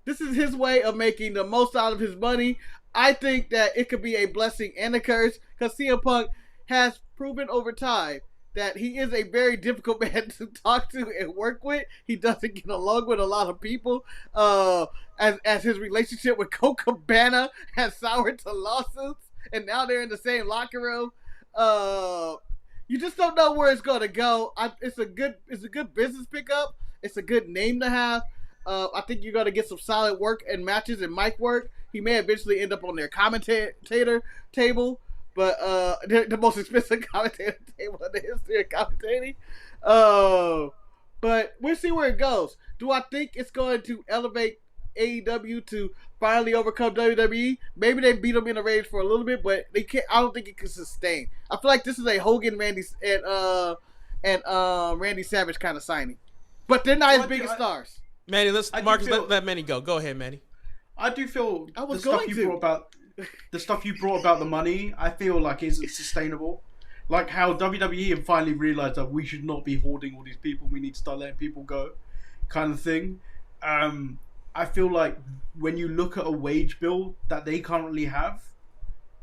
This is his way of making the most out of his money. I think that it could be a blessing and a curse, because CM Punk has proven over time that he is a very difficult man to talk to and work with. He doesn't get along with a lot of people. As his relationship with Colt Cabana has soured to lawsuits, and now they're in the same locker room. You just don't know where it's going to go. It's a good business pickup. It's a good name to have. I think you're going to get some solid work and matches and mic work. He may eventually end up on their commentator table, but the most expensive commentator table in the history of commentating. But we'll see where it goes. Do I think it's going to elevate AEW to finally overcome WWE? Maybe they beat them in the range for a little bit, but they can't. I don't think it can sustain. I feel like this is a Hogan, Randy Savage kind of signing, but they're not as big as stars. Manny, let Manny go. Go ahead, Manny. I do feel the stuff you brought about the money, I feel like isn't sustainable. Like how WWE have finally realized that we should not be hoarding all these people. We need to start letting people go, kind of thing. I feel like when you look at a wage bill that they currently have,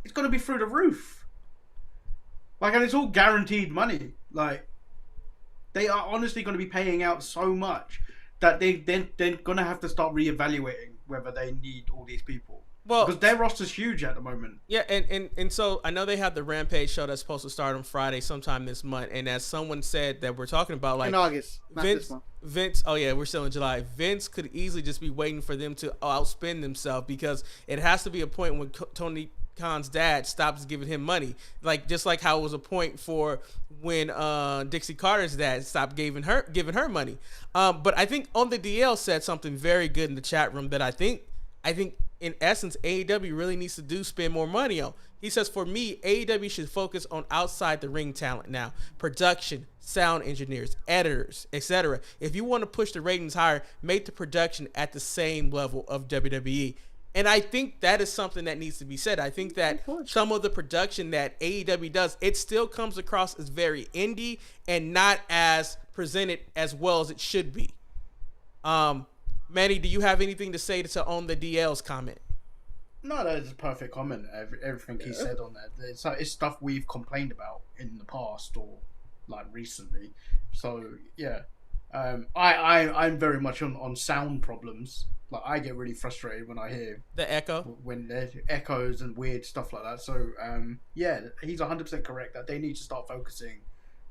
it's going to be through the roof. Like, and it's all guaranteed money. Like, they are honestly going to be paying out so much that they're going to have to start reevaluating whether they need all these people. Well, because their roster's huge at the moment. Yeah, and so I know they have the Rampage show that's supposed to start on Friday sometime this month. And as someone said that we're talking about, like, in August, not this month. Vince, oh yeah, we're still in July. Vince could easily just be waiting for them to outspend themselves, because it has to be a point when Tony Khan's dad stops giving him money. Like, just like how it was a point for when Dixie Carter's dad stopped giving her money. But I think on the DL said something very good in the chat room that I think in essence AEW really needs to spend more money on. He says, for me, AEW should focus on outside the ring talent now. Production, sound engineers, editors, etc. If you want to push the ratings higher, make the production at the same level of WWE. And I think that is something that needs to be said. I think that some of the production that AEW does, it still comes across as very indie and not as presented as well as it should be. Manny, do you have anything to say to own the DL's comment? No, that's a perfect comment. Everything he said on that. It's stuff we've complained about in the past or like recently. So yeah, I'm very much on sound problems. Like I get really frustrated when I hear The echo. when there's echoes and weird stuff like that. So yeah, he's 100% correct that they need to start focusing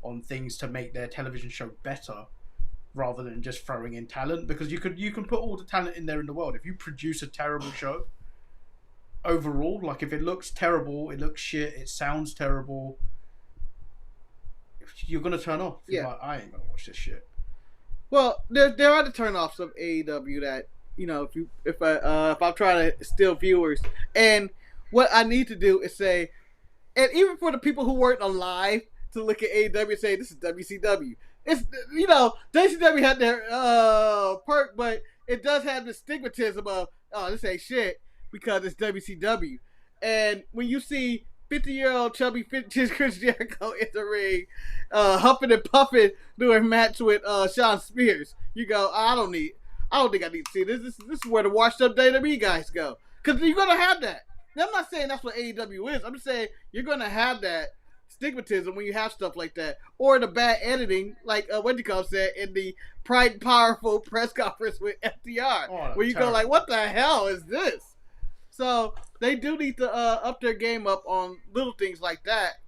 on things to make their television show better, rather than just throwing in talent. Because you can put all the talent in there in the world. If you produce a terrible show, overall, like if it looks terrible, it looks shit, it sounds terrible, you're gonna turn off. You're like, I ain't gonna watch this shit. Well, there are the turnoffs of AEW that, you know, if I'm trying to steal viewers, and what I need to do is say, and even for the people who weren't alive to look at AEW and say this is WCW, it's, you know, WCW had their perk, but it does have the stigmatism of, oh, this ain't shit because it's WCW. And when you see 50-year-old chubby Chris Jericho in the ring, huffing and puffing doing a match with Shawn Spears, you go, I don't think I need to see this. This is where the washed up WWE guys go, because you're gonna have that. Now, I'm not saying that's what AEW is. I'm just saying you're gonna have that stigmatism when you have stuff like that, or the bad editing, like Wendico said in the Pride and Powerful press conference with FTR, where you go like, what the hell is this? So they do need to up their game up on little things like that.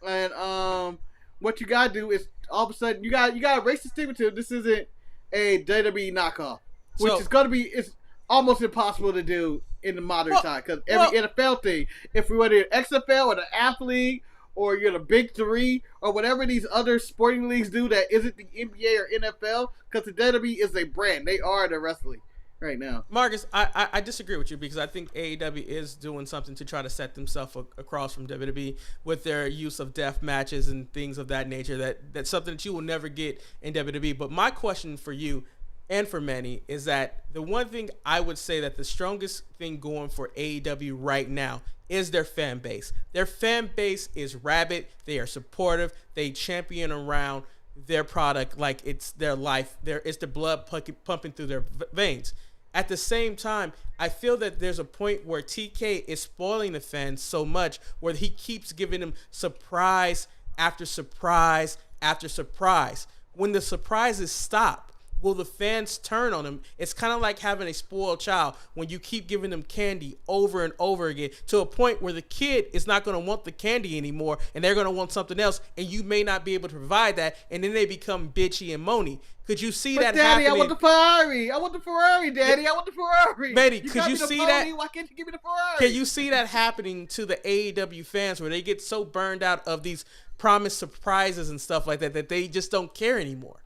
And what you gotta do is all of a sudden you gotta erase the stigmatism. This isn't a WWE knockoff, which is gonna be, it's almost impossible to do in the modern time, because every NFL thing, if we were in XFL or the athlete, or you're the Big Three, or whatever these other sporting leagues do that isn't the NBA or NFL, because the WWE is a brand. They are the wrestling right now. Marcus, I disagree with you, because I think AEW is doing something to try to set themselves across from WWE with their use of death matches and things of that nature. That's something that you will never get in WWE. But my question for you and for many is that the one thing I would say that the strongest thing going for AEW right now is their fan base. Their fan base is rabid. They are supportive. They champion around their product like it's their life. It's the blood pumping through their veins. At the same time, I feel that there's a point where TK is spoiling the fans so much, where he keeps giving them surprise after surprise after surprise. When the surprises stop, will the fans turn on him? It's kind of like having a spoiled child when you keep giving them candy over and over again, to a point where the kid is not going to want the candy anymore and they're going to want something else, and you may not be able to provide that, and then they become bitchy and moany. Could you see that Daddy, happening? I want the Ferrari. I want the Ferrari, Daddy. I want the Ferrari. Manny, could you see that? Why can't you give me the Ferrari? Can you see that happening to the AEW fans, where they get so burned out of these promised surprises and stuff like that they just don't care anymore?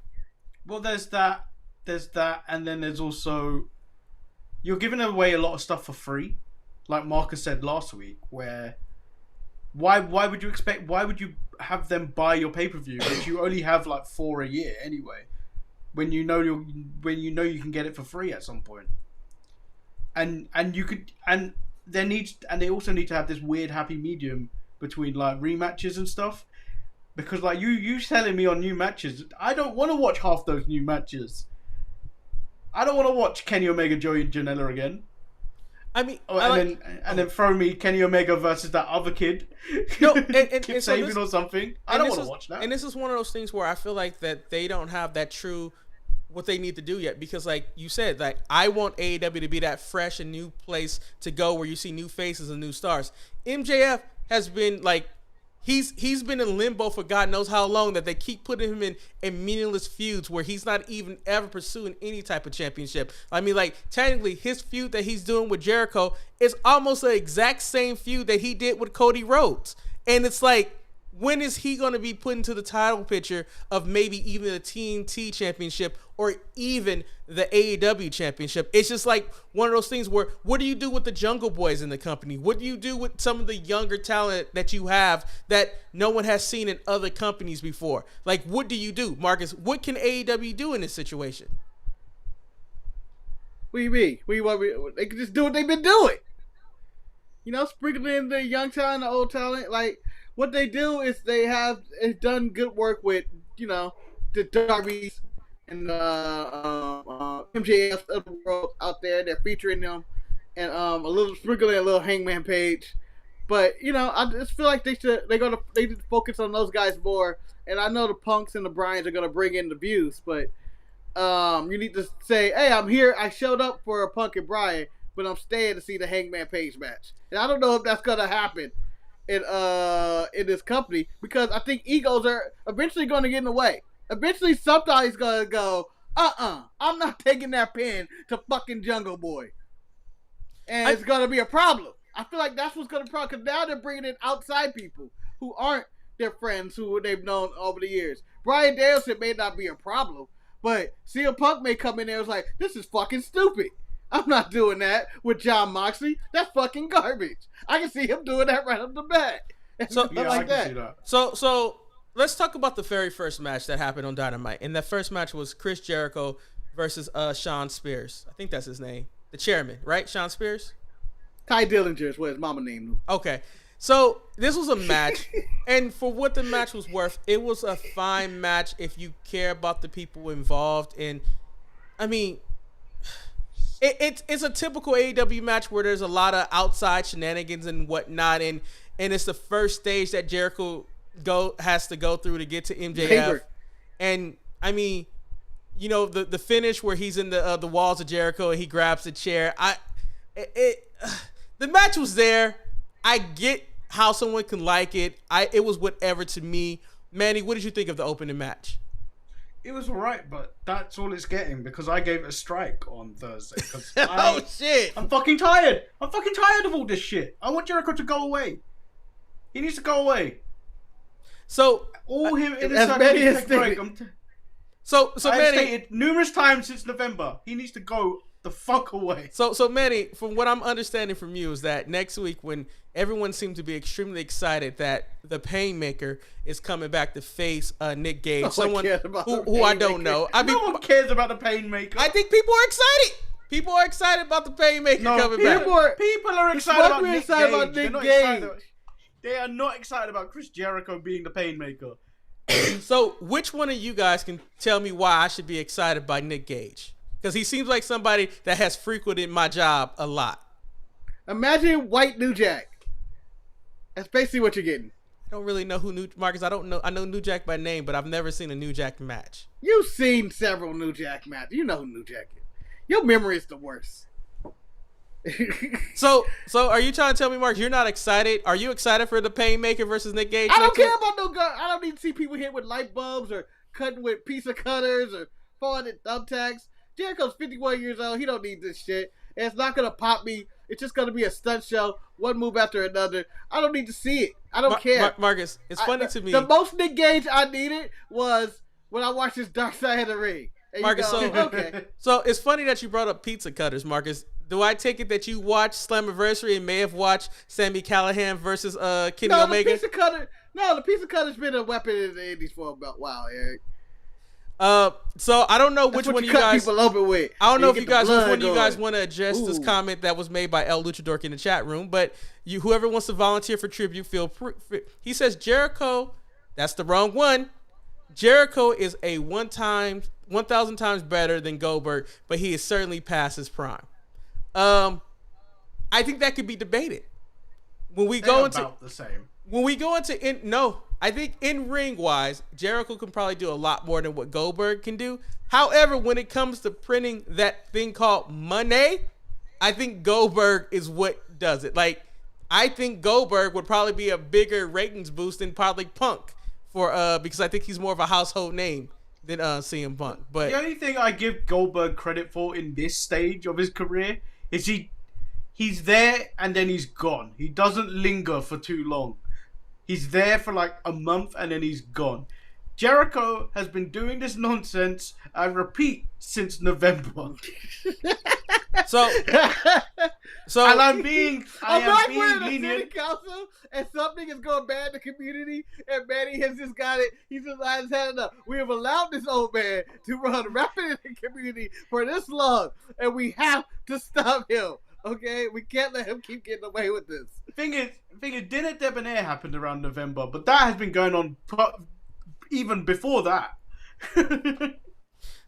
Well, there's that, and then there's also, you're giving away a lot of stuff for free, like Marcus said last week. Where why would you have them buy your pay-per-view, which you only have like 4 a year anyway, when you know you can get it for free at some point, and they also need to have this weird happy medium between like rematches and stuff, because like you telling me on new matches, I don't want to watch half those new matches. I don't want to watch Kenny Omega, Joey Janela again. I mean, and then throw me Kenny Omega versus that other kid. No, and Kip Sabian or something. I don't want to watch that. And this is one of those things where I feel like that they don't have that true what they need to do yet, because like you said, like I want AEW to be that fresh and new place to go where you see new faces and new stars. MJF has been like, He's been in limbo for God knows how long, that they keep putting him in meaningless feuds where he's not even ever pursuing any type of championship. I mean, like, technically, his feud that he's doing with Jericho is almost the exact same feud that he did with Cody Rhodes. And it's like, when is he going to be put into the title picture of maybe even the TNT championship or even the AEW championship? It's just like one of those things where, what do you do with the Jungle Boys in the company? What do you do with some of the younger talent that you have that no one has seen in other companies before? Like, what do you do, Marcus? What can AEW do in this situation? What do you mean? They can just do what they've been doing. You know, sprinkling in the young talent, the old talent. Like, what they do is they have done good work with, you know, the Darby's and MJF of the world out there. They're featuring them and a little sprinkling a little Hangman Page. But I just feel like they need to focus on those guys more. And I know the Punks and the Bryans are gonna bring in the views, but you need to say, hey, I'm here. I showed up for a Punk and Bryan, but I'm staying to see the Hangman Page match. And I don't know if that's gonna happen in this company, because I think egos are eventually gonna get in the way. Eventually, somebody's gonna go, I'm not taking that pin to fucking Jungle Boy, and it's gonna be a problem. I feel like that's what's gonna be a problem, because now they're bringing in outside people who aren't their friends who they've known over the years. Bryan Danielson may not be a problem, but CM Punk may come in there and was like, this is fucking stupid. I'm not doing that with Jon Moxley. That's fucking garbage. I can see him doing that right off the bat. So, yeah, like that. So let's talk about the very first match that happened on Dynamite. And that first match was Chris Jericho versus Sean Spears. I think that's his name. The chairman, right? Sean Spears? Ty Dillinger is what his mama named him. Okay. So this was a match, and for what the match was worth, it was a fine match if you care about the people involved. And I mean, it's a typical AEW match where there's a lot of outside shenanigans and whatnot, and it's the first stage that Jericho has to go through to get to MJF. Favorite. And I mean, the finish where he's in the walls of Jericho and he grabs the chair. The match was there. I get how someone can like it. It was whatever to me. Manny, what did you think of the opening match? It was alright, but that's all it's getting, because I gave it a strike on Thursday. Oh shit! I'm fucking tired. I'm fucking tired of all this shit. I want Jericho to go away. He needs to go away. So all him in as many as break. So I've Manny, stated numerous times since November, he needs to go the fuck away. So Manny, from what I'm understanding from you is that next week, when everyone seemed to be extremely excited that the Painmaker is coming back to face Nick Gage, someone who I don't know. I mean, no one cares about the Painmaker. I think people are excited. People are excited about the Painmaker coming back. People are excited about Nick Gage. They are not excited about Chris Jericho being the Painmaker. So, which one of you guys can tell me why I should be excited by Nick Gage? Because he seems like somebody that has frequented my job a lot. Imagine White New Jack. That's basically what you're getting. I don't really know who Marcus. I know New Jack by name, but I've never seen a New Jack match. You've seen several New Jack matches. You know who New Jack is. Your memory is the worst. So are you trying to tell me, Mark, you're not excited? Are you excited for the Painmaker versus Nick Gage? I don't care about no gun. I don't need to see people hit with light bulbs or cutting with pizza cutters or falling at thumbtacks. Jericho's 51 years old. He don't need this shit. And it's not going to pop me. It's just going to be a stunt show, one move after another. I don't need to see it. I don't care. Marcus, it's funny to me. The most Nick Gage I needed was when I watched his Dark Side of the Ring. And Marcus, okay. So it's funny that you brought up pizza cutters, Marcus. Do I take it that you watched Slammiversary and may have watched Sami Callihan versus Kenny Omega? The pizza cutter's been a weapon in the Indies for a while, Eric. So I don't know which one you guys. People open with. I don't know if you guys which one you guys want to address this comment that was made by El Luchador in the chat room, but whoever wants to volunteer for tribute, feel free. He says Jericho. That's the wrong one. Jericho is a 1,000 times better than Goldberg, but he is certainly past his prime. I think that could be debated. When we go into about the same. When we go into I think in ring wise, Jericho can probably do a lot more than what Goldberg can do. However, when it comes to printing that thing called money, I think Goldberg is what does it. Like, I think Goldberg would probably be a bigger ratings boost than probably Punk because I think he's more of a household name than CM Punk. But the only thing I give Goldberg credit for in this stage of his career is he's there and then he's gone. He doesn't linger for too long. He's there for like a month and then he's gone. Jericho has been doing this nonsense, I repeat, since November. So and I am being lenient. Council, and something is going bad in the community, and Manny has just got it. He's just had enough. We have allowed this old man to run rapid in the community for this long, and we have to stop him. Okay, we can't let him keep getting away with this. Thing is, Dinner Debonair happened around November, but that has been going on even before that.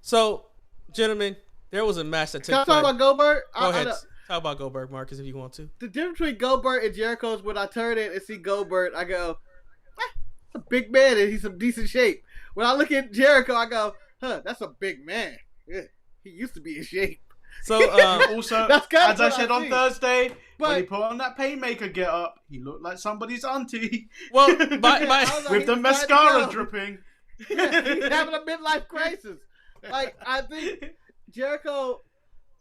So, gentlemen, there was a match that took place. Can I talk about Goldberg? Go ahead. Talk about Goldberg, Marcus, if you want to. The difference between Goldberg and Jericho is when I turn in and see Goldberg, I go, that's a big man and he's in decent shape. When I look at Jericho, I go, that's a big man. Yeah, he used to be in shape. So also, That's kind as of I what said I on see. Thursday, But- when he put on that Painmaker get up, he looked like somebody's auntie. well, I was like, with he the was trying to mascara go. dripping. Yeah, he's having a midlife crisis. Like, I think Jericho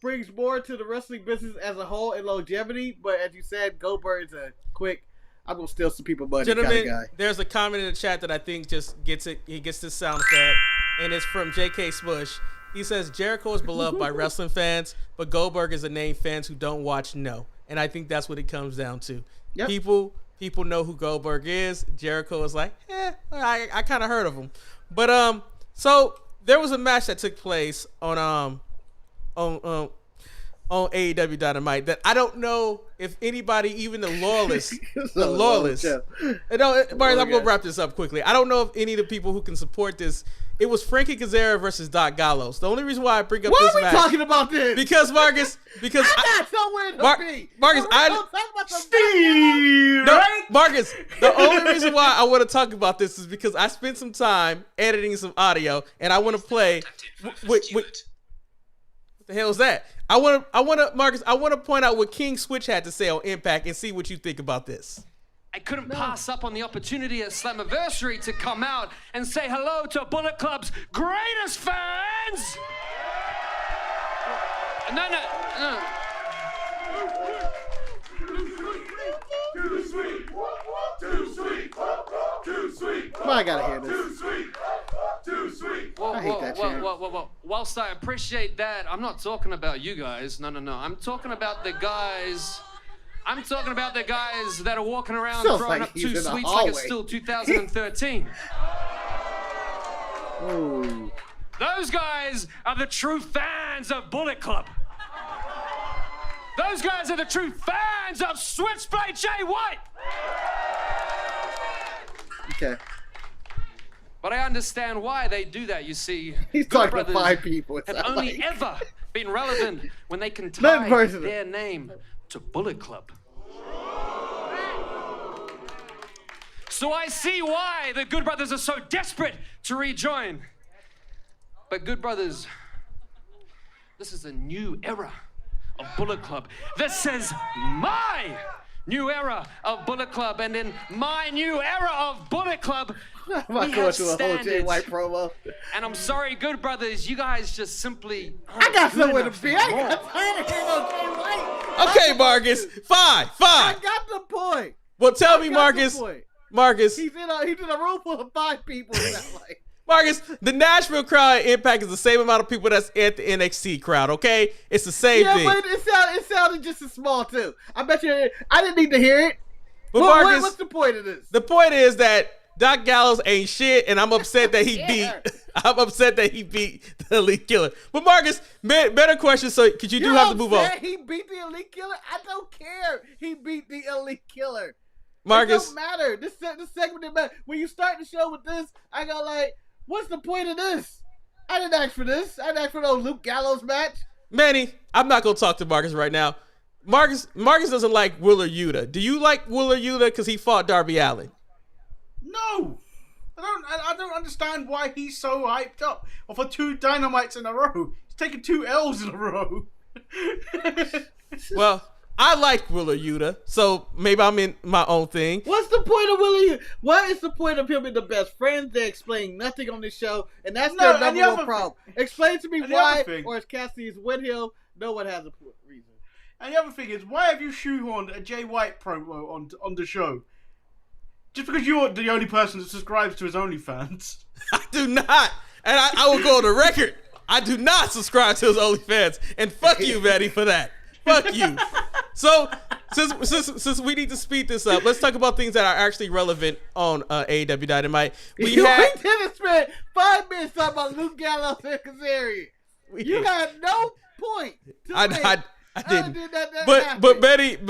brings more to the wrestling business as a whole and longevity, but as you said, Goldberg's a quick, I'm gonna steal some people money kind gentlemen, of guy. there's a comment in the chat that I think just gets it. He gets this sound effect, and it's from J.K. Smush. He says Jericho is beloved by wrestling fans, but Goldberg is a name fans who don't watch know, and I think that's what it comes down to. Yep. People know who Goldberg is. Jericho is like, I kind of heard of him, but so there was a match that took place on AEW Dynamite that I don't know if anybody, even the loyalists, No, Marius, I'm gonna wrap this up quickly. I don't know if any of the people who can support this. It was Frankie Kazarian versus Doc Gallows. The only reason why I bring up Why this are we match talking about this? because Marcus, because I got somewhere to be. Marcus, Don't talk about the Steve! no, Marcus, the only reason why I want to talk about this is because I spent some time editing some audio and I want to play. What the hell is that? I want to, Marcus. I want to point out what King Switch had to say on Impact and see what you think about this. I couldn't pass up on the opportunity at Slammiversary to come out and say hello to Bullet Club's greatest fans. No. Too sweet, too sweet, too sweet. Come on, I gotta hear this. Too sweet. Whoa, I hate that chant. whoa. Whilst I appreciate that, I'm not talking about you guys. No. I'm talking about the guys. I'm talking about the guys that are walking around Feels throwing like up he's two in the sweets like it's hallway. still 2013. Ooh. Those guys are the true fans of Bullet Club. Those guys are the true fans of Switchblade Jay White. Okay. But I understand why they do that, you see. He's Good talking to Brothers 5 people. It have sounds only like. ever been relevant when they can Nothing tie personal. their name to Bullet Club. So I see why the Good Brothers are so desperate to rejoin. But Good Brothers, this is a new era of Bullet Club. This is my new era of Bullet Club, and in my new era of Bullet Club, I'm we not going have to a whole Jay standards. White promo. And I'm sorry, Good Brothers, you guys just simply I got somewhere to enough be. I ain't anymore. got time to hear no Jay White. Okay, Marcus, fine. I got the point. Well, tell I me, got Marcus. the point. Marcus, He's in a room full of 5 people. It's not like. Marcus, the Nashville crowd at Impact is the same amount of people that's at the NXT crowd, okay? It's the same Yeah, thing. but it sounded just as small too. I bet you. I didn't need to hear it. But What- Marcus, what's the point of this? the point is that Doc Gallows ain't shit, and I'm upset that he Yeah. I'm upset that he beat the Elite Killer. But Marcus, better question, so because you do have to move on. He beat the Elite Killer. I don't care. He beat the Elite Killer. Marcus, It don't matter. This segment didn't matter. When you start the show with this, I go like, what's the point of this? I didn't ask for this. I didn't ask for no Luke Gallows match. Manny, I'm not gonna talk to Marcus right now. Marcus doesn't like Willer Yuta. Do you like Willer Yuta because he fought Darby Allin? No. I don't understand why he's so hyped up. Or for 2 dynamites in a row. He's taken 2 L's in a row. Well, I like Willer Yuta, so maybe I'm in my own thing. What's the point of Willie? What is the point of him being the best friend? They explain nothing on this show, and that's No, their and the number other one problem. Explain to me and the why, other thing- or as Cassidy is with him, no one has a reason. And the other thing is, why have you shoehorned a Jay White promo on the show? Just because you're the only person that subscribes to his OnlyFans. I do not, and I will go on the record. I do not subscribe to his OnlyFans, and fuck you, Manny, for that. Fuck you. So, since we need to speed this up, let's talk about things that are actually relevant on AEW Dynamite. We didn't spend 5 minutes talking about Luke Gallows and Kazarian. You got no point. To make I didn't. other than that But happened.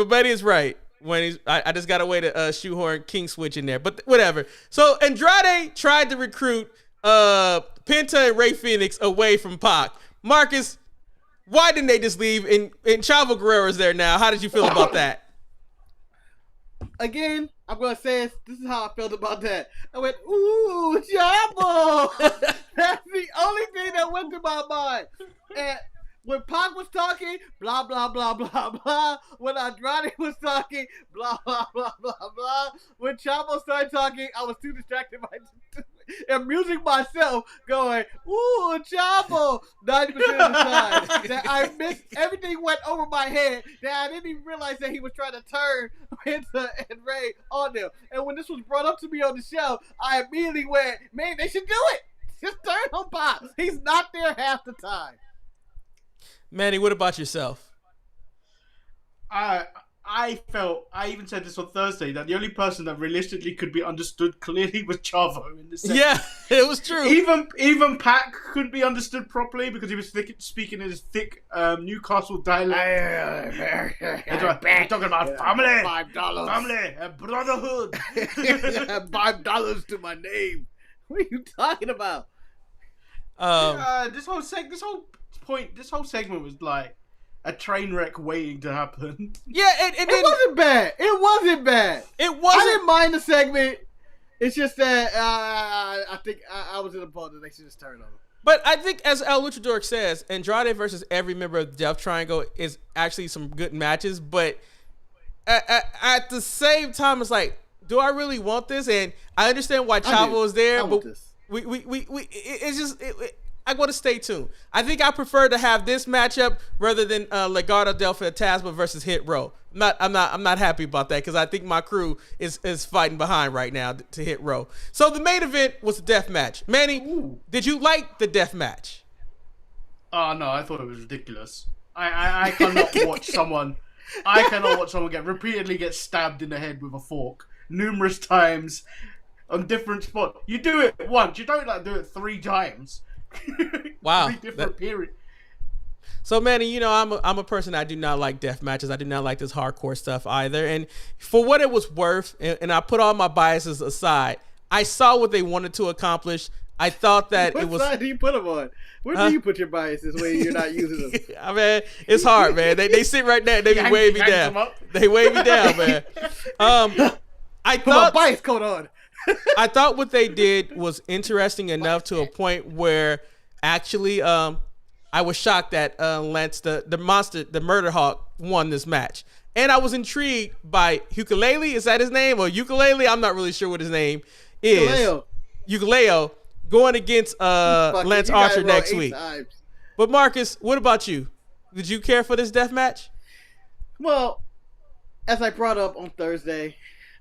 Betty is right. When he's, I just got a way to shoehorn King Switch in there, but whatever. So Andrade tried to recruit Penta and Ray Phoenix away from Pac. Marcus, Why didn't they just leave? And Chavo Guerrero's there now. How did you feel about that? Again, I'm gonna say this is how I felt about that. I went, ooh, Chavo. That's the only thing that went through my mind. And when Pac was talking, blah blah blah blah blah. When Andrade was talking, blah blah blah blah blah. When Chavo started talking, I was too distracted by amusing myself, going, "Ooh, Chavo!" 90% of the time, that I missed everything went over my head. That I didn't even realize that he was trying to turn Penta and Ray on them. And when this was brought up to me on the show, I immediately went, "Man, they should do it. Just turn on Pop. He's not there half the time." Manny, what about yourself? I even said this on Thursday, that the only person that realistically could be understood clearly was Chavo in this segment. Yeah, it was true. Even Pac couldn't be understood properly because he was speaking in his thick Newcastle dialect. We're talking about family, $5, family, and brotherhood. $5 to my name. What are you talking about? This whole segment was like a train wreck waiting to happen. Yeah, and It wasn't bad. It wasn't bad. It I wasn't. didn't mind the segment. It's just that I think I was in a boat that they should just turn on. But I think, as El Luchador says, Andrade versus every member of the Death Triangle is actually some good matches. But at the same time, it's like, do I really want this? And I understand why Chavo is there, but it's just. I want to stay tuned. I think I prefer to have this matchup rather than Legado del Fantasma versus Hit Row. I'm not happy about that because I think my crew is fighting behind right now to Hit Row. So the main event was a death match. Manny, did you like the death match? Oh no, I thought it was ridiculous. I cannot watch someone. I cannot watch someone repeatedly get stabbed in the head with a fork numerous times on different spots. You do it once. You don't do it 3 times. Wow. 3 different periods. So, Manny, I'm a person, I do not like death matches. I do not like this hardcore stuff either. And for what it was worth, and I put all my biases aside, I saw what they wanted to accomplish. I thought that what it was. What side do you put them on? Where do you put your biases when you're not using them? I mean, it's hard, man. They sit right there. They be weighing me down. They weigh me down, man. I Put my bias coat on. I thought what they did was interesting enough to a point where actually I was shocked that Lance, the Murder Hawk, won this match. And I was intrigued by Ukulele. Is that his name? Or Ukulele? I'm not really sure what his name is. Ukulele going against Lance Archer next week. But Marcus, what about you? Did you care for this death match? Well, as I brought up on Thursday,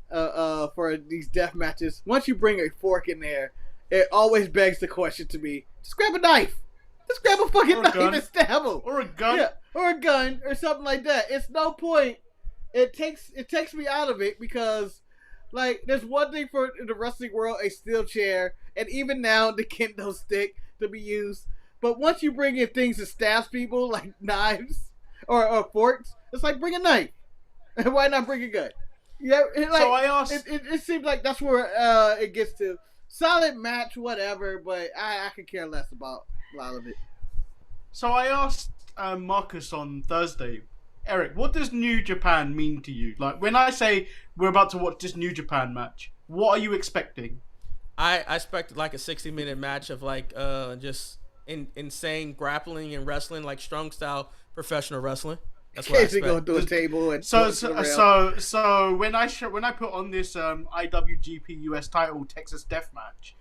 for these death matches, once you bring a fork in there, it always begs the question to me: just grab a knife, just grab a fucking knife and stab him, or a gun, yeah, or a gun, or something like that. It's no point. It takes me out of it because, like, there's one thing for in the wrestling world, a steel chair, and even now the kendo stick to be used. But once you bring in things that stabs people, like knives or forks, it's like bring a knife. Why not bring a gun? Yeah, so I asked. It seems like that's where it gets to. Solid match, whatever, but I could care less about a lot of it. So I asked Marcus on Thursday, Eric, what does New Japan mean to you? Like, when I say we're about to watch this New Japan match, what are you expecting? I expected like a 60-minute match of like just insane grappling and wrestling, like strong style professional wrestling. That's what I expect. Go to a table and so when I put on this IWGP US title Texas Death Match,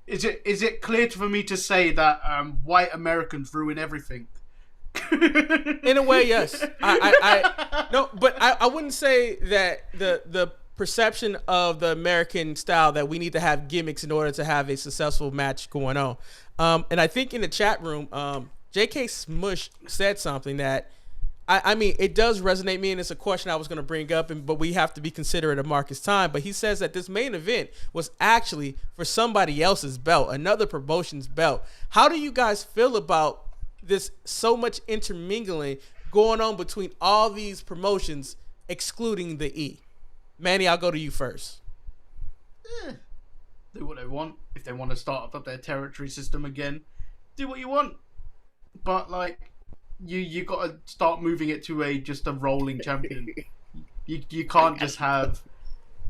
is it clear for me to say that white Americans ruin everything? In a way, yes. I wouldn't say that the perception of the American style that we need to have gimmicks in order to have a successful match going on. And I think in the chat room, J.K. Smush said something that I mean, it does resonate me, and it's a question I was going to bring up, but we have to be considerate of Marcus' time. But he says that this main event was actually for somebody else's belt, another promotion's belt. How do you guys feel about this so much intermingling going on between all these promotions, excluding the E? Manny, I'll go to you first. Do what they want. If they want to start up their territory system again, do what you want. But, like, you got to start moving it to just a rolling champion. You can't just have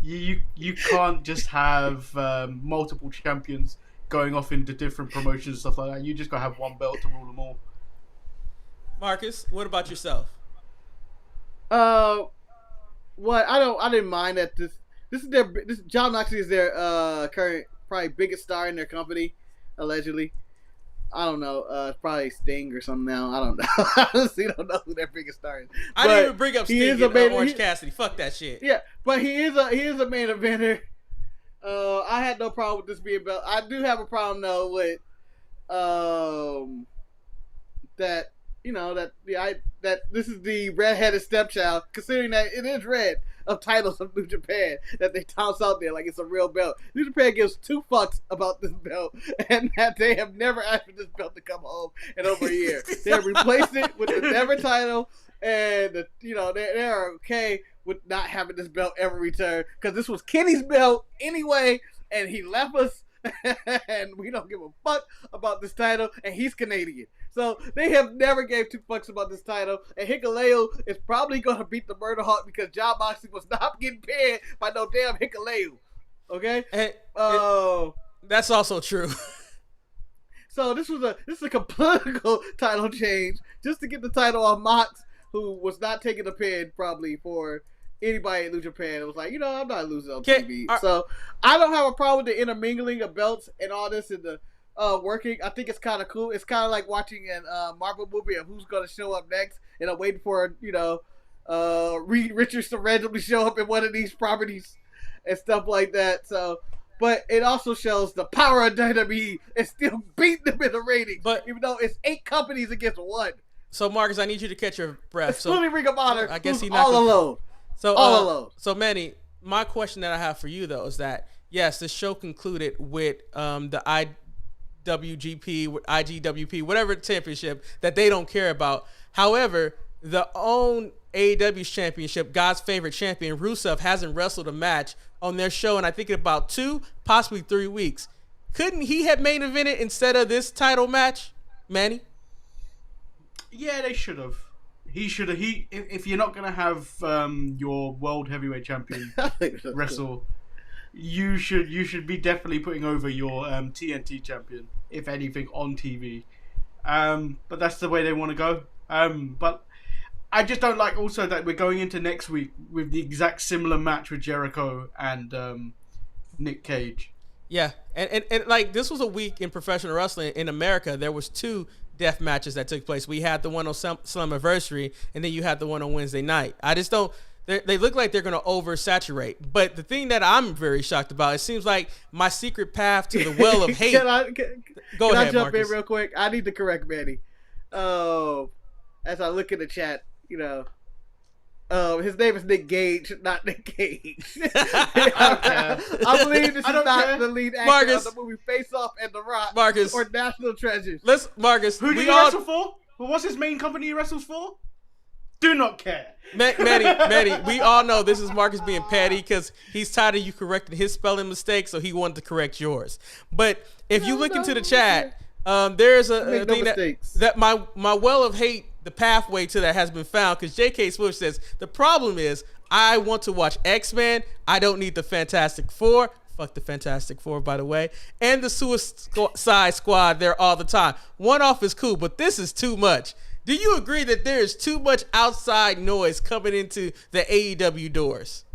you can't just have multiple champions going off into different promotions and stuff like that. You just got to have one belt to rule them all. Marcus, what about yourself? What I didn't mind that this is John Moxley is their current probably biggest star in their company, allegedly. I don't know. It's probably Sting or something now. I don't know. I honestly don't know who their biggest star is. I didn't even bring up Sting and Orange Cassidy. Fuck that shit. Yeah, but he is a main eventer. I had no problem with this being belt. I do have a problem though with that that this is the redheaded stepchild, considering that it is red, of titles of New Japan that they toss out there like it's a real belt. New Japan gives two fucks about this belt, and that they have never asked for this belt to come home in over a year. They have replaced it with the Never title, and they are okay with not having this belt ever return, because this was Kenny's belt anyway, and he left us, and we don't give a fuck about this title, and he's Canadian. So they have never gave two fucks about this title, and Hikuleo is probably going to beat the Murder Hawk because Jon Moxley was not getting paid by no damn Hikuleo. Okay? That's also true. So this is a political title change just to get the title off Mox, who was not taking a pin probably for anybody in New Japan. It was like, I'm not losing on TV. So I don't have a problem with the intermingling of belts and all this in the working. I think it's kind of cool. It's kind of like watching a Marvel movie of who's going to show up next, and I'm waiting for Reed Richards to randomly show up in one of these properties and stuff like that. So, but it also shows the power of WWE and still beating them in the ratings, but even though it's 8 companies against 1. So Marcus, I need you to catch your breath. Including Ring of Honor, I guess he's all alone. So all alone. So Manny, my question that I have for you though is that yes, the show concluded with the IWGP, IGWP, whatever championship that they don't care about. However, the own AEW's championship, God's favorite champion, Rusev, hasn't wrestled a match on their show in I think about 2, possibly 3 weeks. Couldn't he have main evented instead of this title match, Manny? Yeah, they should have. He should have. If you're not gonna have your world heavyweight champion wrestle, you should be definitely putting over your TNT champion, if anything, on TV. But that's the way they want to go. But I just don't like also that we're going into next week with the exact similar match with Jericho and Nick Cage. Yeah, and like this was a week in professional wrestling in America. There was 2 death matches that took place. We had the one on Slammiversary, and then you had the one on Wednesday night. I just don't. They look like they're going to oversaturate. But the thing that I'm very shocked about, it seems like my secret path to the well of hate. Can I jump Marcus. in real quick? I need to correct Manny. As I look in the chat, his name is Nick Gage, not Nick Cage. I believe this is not the lead actor Marcus. of the movie Face Off and The Rock, Marcus. or National Treasures. Marcus. Who did he wrestle for? What's his main company he wrestles for? Do not care. Manny, we all know this is Marcus being petty because he's tired of you correcting his spelling mistakes, so he wanted to correct yours. But if you look into the chat, there's a thing that my well of hate, the pathway to that has been found, because J.K. Swift says, the problem is I want to watch X-Men. I don't need the Fantastic Four. Fuck the Fantastic Four, by the way. And the Suicide Squad there all the time. One off is cool, but this is too much. Do you agree that there is too much outside noise coming into the AEW doors?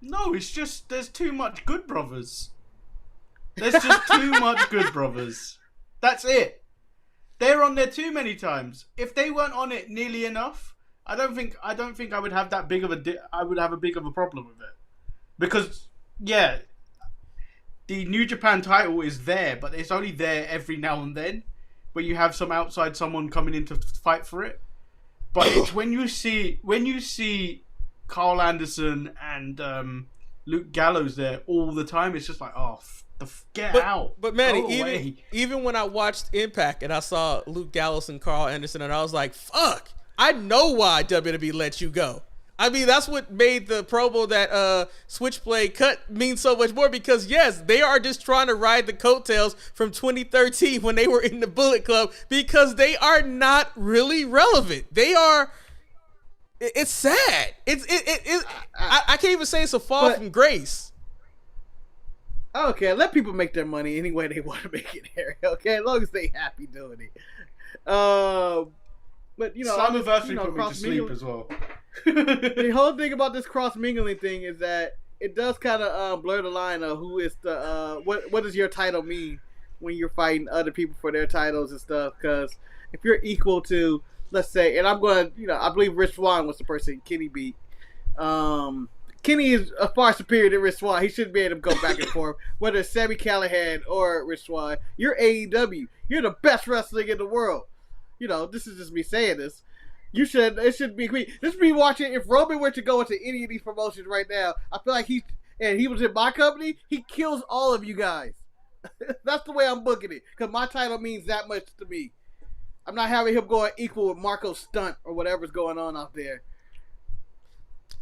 No, it's just there's too much Good Brothers. There's just too much Good Brothers. That's it. They're on there too many times. If they weren't on it nearly enough, I don't think I would have that big of I would have a big of a problem with it. Because yeah, the New Japan title is there, but it's only there every now and then, where you have someone coming in to fight for it. But it's when you see Carl Anderson and Luke Gallows there all the time, it's just like, oh, get out. But man, even when I watched Impact and I saw Luke Gallows and Carl Anderson, and I was like, fuck, I know why WWE let you go. I mean, that's what made the promo that Switchblade cut mean so much more because, yes, they are just trying to ride the coattails from 2013 when they were in the Bullet Club because they are not really relevant. They are... It's sad. I can't even say it's a fall from grace. Okay, let people make their money any way they want to make it, Harry. Okay, as long as they happy doing it. But you know, Slammiversary put me to sleep as well. The whole thing about this cross mingling thing is that it does kind of blur the line of who is the what does your title mean when you're fighting other people for their titles and stuff. Because if you're equal to, let's say, and I'm going to, you know, I believe Rich Swann was the person Kenny beat. Kenny is a far superior to Rich Swann. He shouldn't be able to go back and forth, whether it's Sami Callihan or Rich Swann. You're AEW. You're the best wrestling in the world. You know, this is just me saying this. It should be me. This is me watching. If Roman were to go into any of these promotions right now, I feel like he was in my company, he kills all of you guys. That's the way I'm booking it. Because my title means that much to me. I'm not having him going equal with Marco Stunt or whatever's going on out there.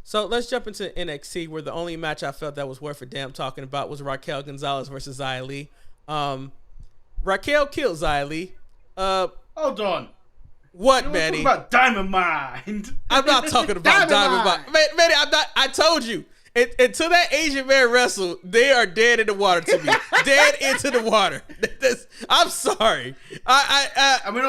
So let's jump into NXT, where the only match I felt that was worth a damn talking about was Raquel Gonzalez versus Xia Li. Raquel killed Xia Li. Hold on. What, Manny? Talking about Diamond Mind. I'm not talking about Diamond Mind. Manny, I'm not. I told you. Until that Asian man wrestled, they are dead in the water to me. Dead into the water. I'm sorry. Are we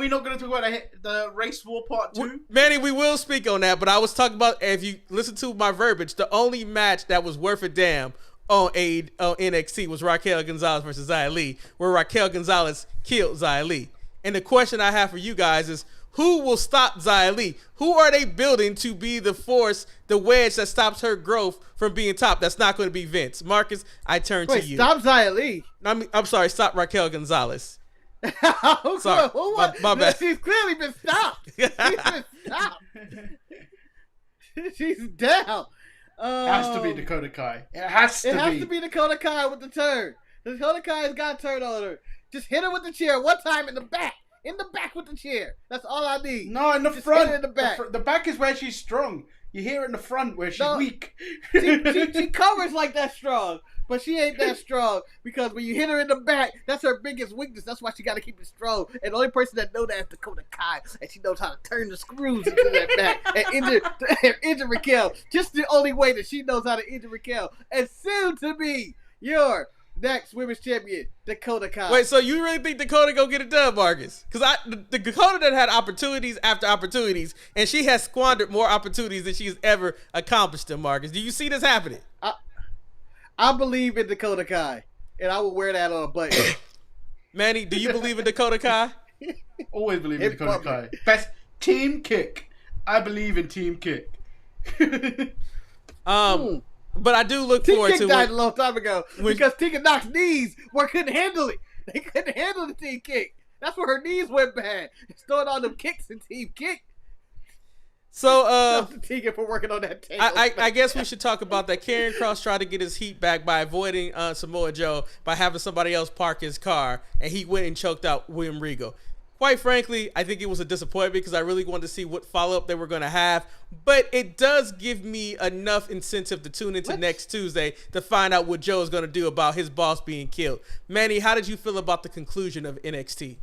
not going to talk about the race war part 2? Manny, we will speak on that, but I was talking about, if you listen to my verbiage, the only match that was worth a damn on NXT was Raquel Gonzalez versus Xia Li, where Raquel Gonzalez killed Xia Li. And the question I have for you guys is, who will stop Xia Li? Who are they building to be the force, the wedge that stops her growth from being top? That's not going to be Vince. Marcus, I turn to you. Stop Xia Li. I'm sorry, stop Raquel Gonzalez. Sorry, my bad. She's clearly been stopped. She's been stopped. She's down. Has to be Dakota Kai. It has to be Dakota Kai with the turn. Dakota Kai's got a turn on her. Just hit her with the chair one time in the back. In the back with the chair. That's all I need. No, in the Just front. hit her in the back. The back is where she's strong. You hear it in the front where she's weak. She covers like that strong, but she ain't that strong because when you hit her in the back, that's her biggest weakness. That's why she got to keep it strong. And the only person that knows that is Dakota Kai, and she knows how to turn the screws into that back and injure Raquel. Just the only way that she knows how to injure Raquel. And soon to be your next women's champion, Dakota Kai. Wait, so you really think Dakota go get it done, Marcus? Because the Dakota that had opportunities after opportunities, and she has squandered more opportunities than she's ever accomplished them, Marcus. Do you see this happening? I believe in Dakota Kai, and I will wear that on a button. Manny, do you believe in Dakota Kai? Always believe in Dakota Kai. Best team kick. I believe in team kick. But I do look forward to Team Kick died a long time ago because Tegan Knox's knees couldn't handle it. They couldn't handle the Team Kick. That's where her knees went bad. Throwing all them kicks in Team Kick. So, Tegan for working on that table. I guess we should talk about that. Karrion Kross tried to get his heat back by avoiding Samoa Joe by having somebody else park his car, and he went and choked out William Regal. Quite frankly, I think it was a disappointment because I really wanted to see what follow-up they were going to have. But it does give me enough incentive to tune into next Tuesday to find out what Joe is going to do about his boss being killed. Manny, how did you feel about the conclusion of NXT?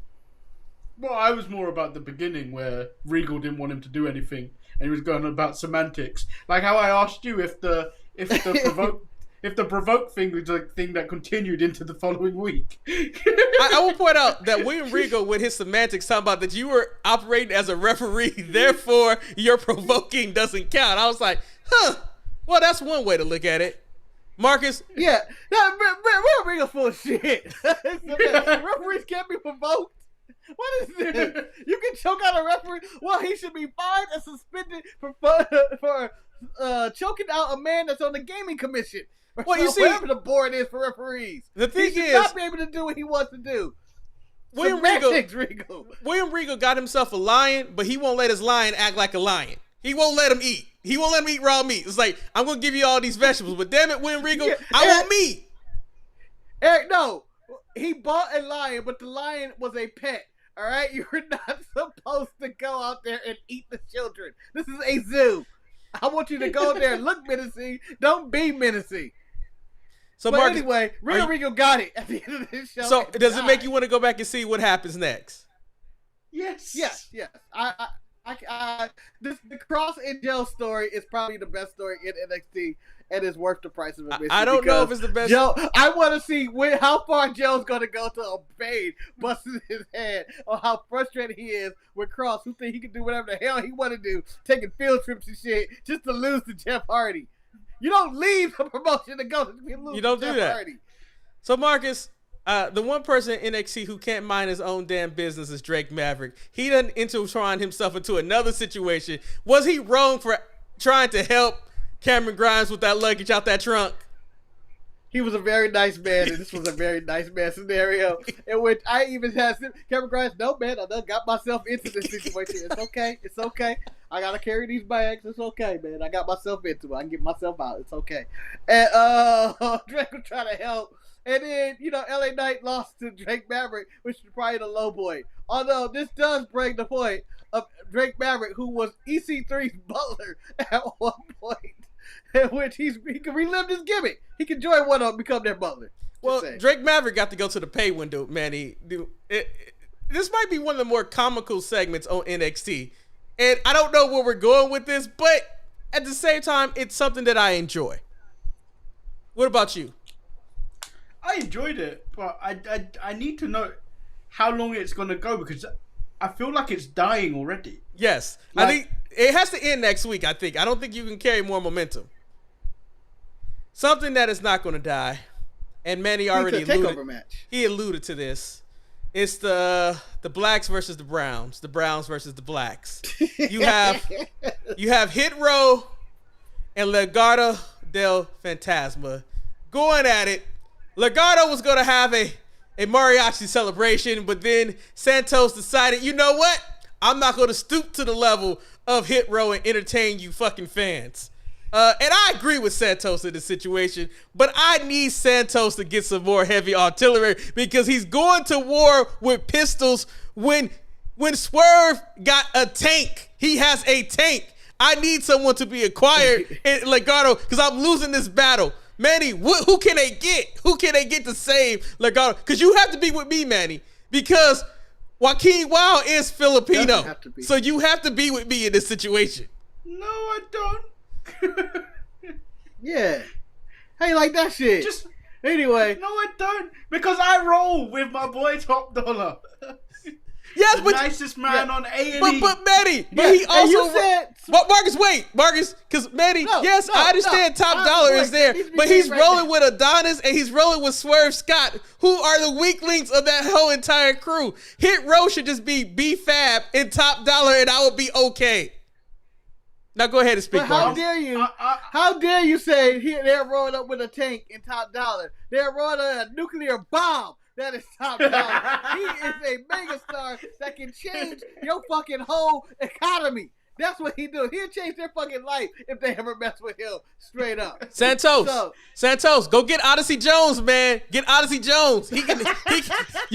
Well, I was more about the beginning where Regal didn't want him to do anything, and he was going about semantics. Like how I asked you if the provoke thing was a thing that continued into the following week. I will point out that William Regal, with his semantics, talking about that you were operating as a referee, therefore your provoking doesn't count. I was like, well, that's one way to look at it. Marcus? Yeah. No, William Regal's full of shit. Referees can't be provoked. What is this? You can choke out a referee? Well, he should be fined and suspended for choking out a man that's on the gaming commission. Well, you see, whatever the board is for referees. The thing he should is, not be able to do what he wants to do. William Regal got himself a lion, but he won't let his lion act like a lion. He won't let him eat. He won't let him eat raw meat. It's like, I'm going to give you all these vegetables, but damn it, William Regal, I want meat. Eric, no. He bought a lion, but the lion was a pet. All right? You're not supposed to go out there and eat the children. This is a zoo. I want you to go there and look menacing. Don't be menacing. So, But Marcus, anyway, Rigo got it at the end of this show. so does it make you want to go back and see what happens next? Yes. Yes. The Cross and Joe story is probably the best story in NXT, and it's worth the price of admission. I don't know if it's the best. Joe, I want to see how far Joe's going to go to obey busting his head, or how frustrated he is with Cross, who think he can do whatever the hell he want to do, taking field trips and shit, just to lose to Jeff Hardy. You don't leave a promotion to go to lose. You don't to do Jeff that. Hardy. So, Marcus, the one person in NXT who can't mind his own damn business is Drake Maverick. He doesn't intertwine himself into another situation. Was he wrong for trying to help Cameron Grimes with that luggage out that trunk? He was a very nice man, and this was a very nice man scenario in which I even had Cameron Grimes. No, man, I done got myself into this situation. It's okay. It's okay. I gotta carry these bags. It's okay, man. I got myself into it. I can get myself out. It's okay. And Drake was trying to help. And then, LA Knight lost to Drake Maverick, which is probably the low point. Although this does bring the point of Drake Maverick, who was EC3's butler at one point, in which he can relive his gimmick. He can join one of them, become their butler. Well, Drake Maverick got to go to the pay window, man. This might be one of the more comical segments on NXT. And I don't know where we're going with this, but at the same time, it's something that I enjoy. What about you? I enjoyed it, but I need to know how long it's going to go, because I feel like it's dying already. Yes. I think it has to end next week, I think. I don't think you can carry more momentum. Something that is not going to die, and Manny already alluded. Match. He alluded to this. It's the blacks versus the Browns versus the blacks. You have Hit Row and Legado del Fantasma going at it. Legado was going to have a mariachi celebration, but then Santos decided, you know what? I'm not going to stoop to the level of Hit Row and entertain you fucking fans. And I agree with Santos in this situation, but I need Santos to get some more heavy artillery, because he's going to war with pistols when Swerve got a tank. He has a tank. I need someone to be acquired in Legado, because I'm losing this battle. Manny, who can they get? Who can they get to save Legado? Because you have to be with me, Manny, because Joaquin Wild is Filipino. So you have to be with me in this situation. No, I don't. Yeah. How you like that shit? Anyway. No, I don't. Because I roll with my boy Top Dollar. Yes, the nicest man on A&E. But Manny, he also said, Marcus, because Manny, I understand Top Dollar is there, but he's rolling with Adonis and he's rolling with Swerve Scott, who are the weak links of that whole entire crew. Hit Row should just be B-Fab and Top Dollar, and I would be okay. Now go ahead and speak. But how dare you? How dare you say they're rolling up with a tank in Top Dollar? They're rolling a nuclear bomb. That is Top Dollar. He is a megastar that can change your fucking whole economy. That's what he do. He'll change their fucking life if they ever mess with him. Straight up. Santos, go get Odyssey Jones, man. Get Odyssey Jones. You